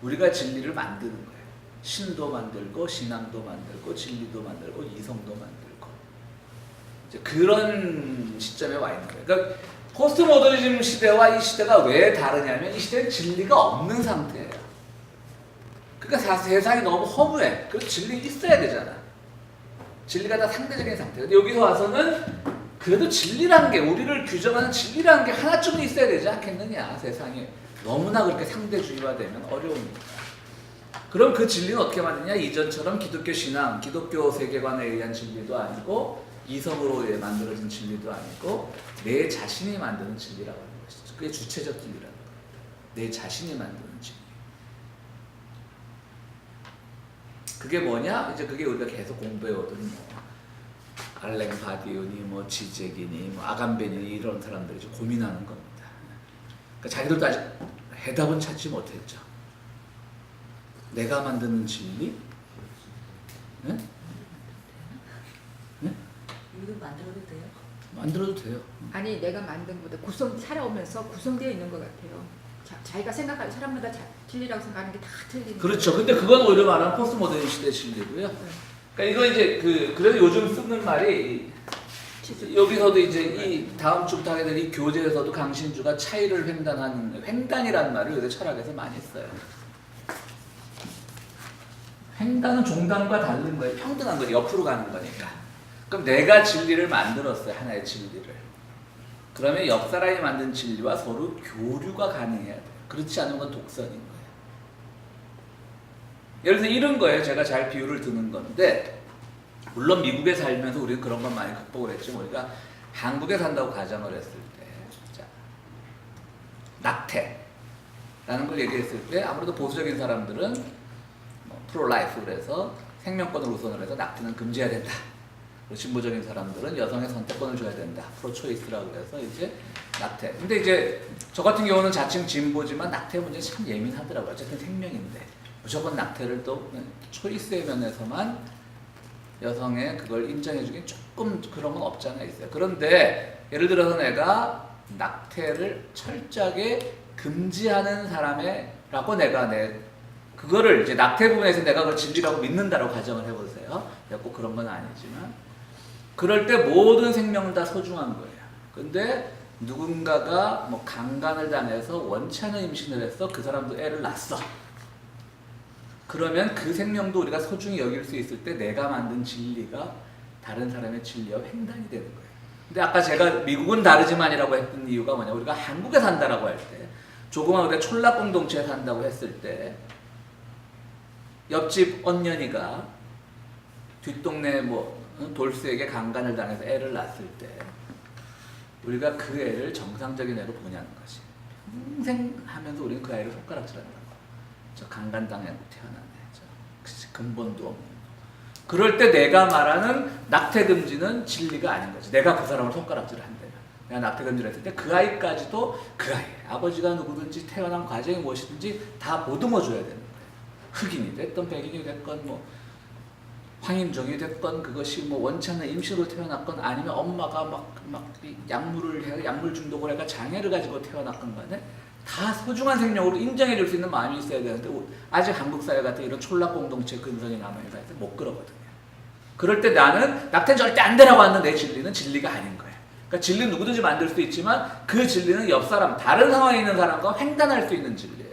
우리가 진리를 만드는 거예요. 신도 만들고 신앙도 만들고 진리도 만들고 이성도 만들고 이제 그런 시점에 와 있는 거예요. 그러니까 포스트 모더니즘 시대와 이 시대가 왜 다르냐면 이 시대는 진리가 없는 상태예요. 그러니까 세상이 너무 허무해. 그래서 진리 있어야 되잖아. 진리가 다 상대적인 상태예요. 근데 여기서 와서는 그래도 진리란 게 우리를 규정하는 진리란 게 하나쯤은 있어야 되지 않겠느냐. 세상에 너무나 그렇게 상대주의화되면 어려우니까. 그럼 그 진리는 어떻게 만드냐? 이전처럼 기독교 신앙, 기독교 세계관에 의한 진리도 아니고 이성으로 만들어진 진리도 아니고 내 자신이 만드는 진리라고 하는 것이죠. 그게 주체적 진리라는 거예요. 내 자신이 만드는 진리. 그게 뭐냐? 이제 그게 우리가 계속 공부해오던 뭐 알랭 바디오니 뭐 지젝이니 뭐 아감베니 이런 사람들이 좀 고민하는 겁니다. 그러니까 자기들도 아직 해답은 찾지 못했죠. 내가 만드는 진리? 네? 네? 이거 만들어도 돼요? 만들어도 돼요. 아니 내가 만든 것보다 살아오면서 구성되어 있는 것 같아요. 자기가 생각하는 사람마다 진리라고 생각하는 게 다 틀리는. 그렇죠. 근데 그건 오히려 말하는 포스트 모더니즘 시대 진리고요. 그러니까 이거 이제 그래서 요즘 쓰는 말이 여기서도 이제 이 다음 주부터 하게 될 이 교재에서도 강신주가 차이를 횡단하는 횡단이라는 말을 요새 철학에서 많이 써요. 횡단은 종단과 다른 거예요. 평등한 거죠. 옆으로 가는 거니까. 그럼 내가 진리를 만들었어요. 하나의 진리를. 그러면 옆 사람이 만든 진리와 서로 교류가 가능해야 돼요. 그렇지 않은 건 독선인 거예요. 예를 들어서 이런 거예요. 제가 잘 비유를 드는 건데 물론 미국에 살면서 우리는 그런 건 많이 극복을 했지만 우리가 한국에 산다고 가정을 했을 때 자, 낙태라는 걸 얘기했을 때 아무래도 보수적인 사람들은 뭐 프로라이프 그래서 생명권을 우선을 해서 낙태는 금지해야 된다. 진보적인 사람들은 여성의 선택권을 줘야 된다. 프로초이스라고 해서 이제 낙태. 근데 이제 저 같은 경우는 자칭 진보지만 낙태 문제 참 예민하더라고요. 어쨌든 생명인데 무조건 낙태를 또 초이스의 면에서만 여성의 그걸 인정해주긴 조금 그런 건 없지 않아 있어요. 그런데 예를 들어서 내가 낙태를 철저하게 금지하는 사람이라고 내가 그거를 이제 낙태 부분에서 내가 그걸 진리라고 믿는다고 가정을 해보세요. 꼭 그런 건 아니지만 그럴 때 모든 생명은 다 소중한 거예요. 근데 누군가가 뭐 강간을 당해서 원치 않은 임신을 했어. 그 사람도 애를 낳았어. 그러면 그 생명도 우리가 소중히 여길 수 있을 때 내가 만든 진리가 다른 사람의 진리와 횡단이 되는 거예요. 근데 아까 제가 미국은 다르지만이라고 했던 이유가 뭐냐. 우리가 한국에 산다라고 할 때 조그만 우리가 촌락 공동체에 산다고 했을 때 옆집 언년이가 뒷동네 뭐 돌스에게 강간을 당해서 애를 낳았을 때 우리가 그 애를 정상적인 애로 보냐는 것이 평생 하면서 우리는 그 아이를 손가락질한다고. 저 강간당하고 태어났네. 저 근본도 없는. 그럴 때 내가 말하는 낙태 금지는 진리가 아닌 거지. 내가 그 사람을 손가락질을 한다면 내가 낙태 금지를 했을 때 그 아이까지도 그 아이 아버지가 누구든지 태어난 과정이 무엇이든지 다 보듬어 줘야 되는 거예요. 흑인이 됐건 백인이 됐건 뭐 황인종이 됐건 그것이 뭐 원치 않는 임신으로 태어났건 아니면 엄마가 막 약물을 해 약물 중독을 해가 장애를 가지고 태어났건 간에 다 소중한 생명으로 인정해 줄 수 있는 마음이 있어야 되는데 아직 한국 사회 같은 이런 촌락 공동체 근성이 남아있다 해서 못 그러거든요. 그럴 때 나는 낙태는 절대 안 되라고 하는 내 진리는 진리가 아닌 거예요. 그러니까 진리는 누구든지 만들 수 있지만 그 진리는 옆 사람 다른 상황에 있는 사람과 횡단할 수 있는 진리예요.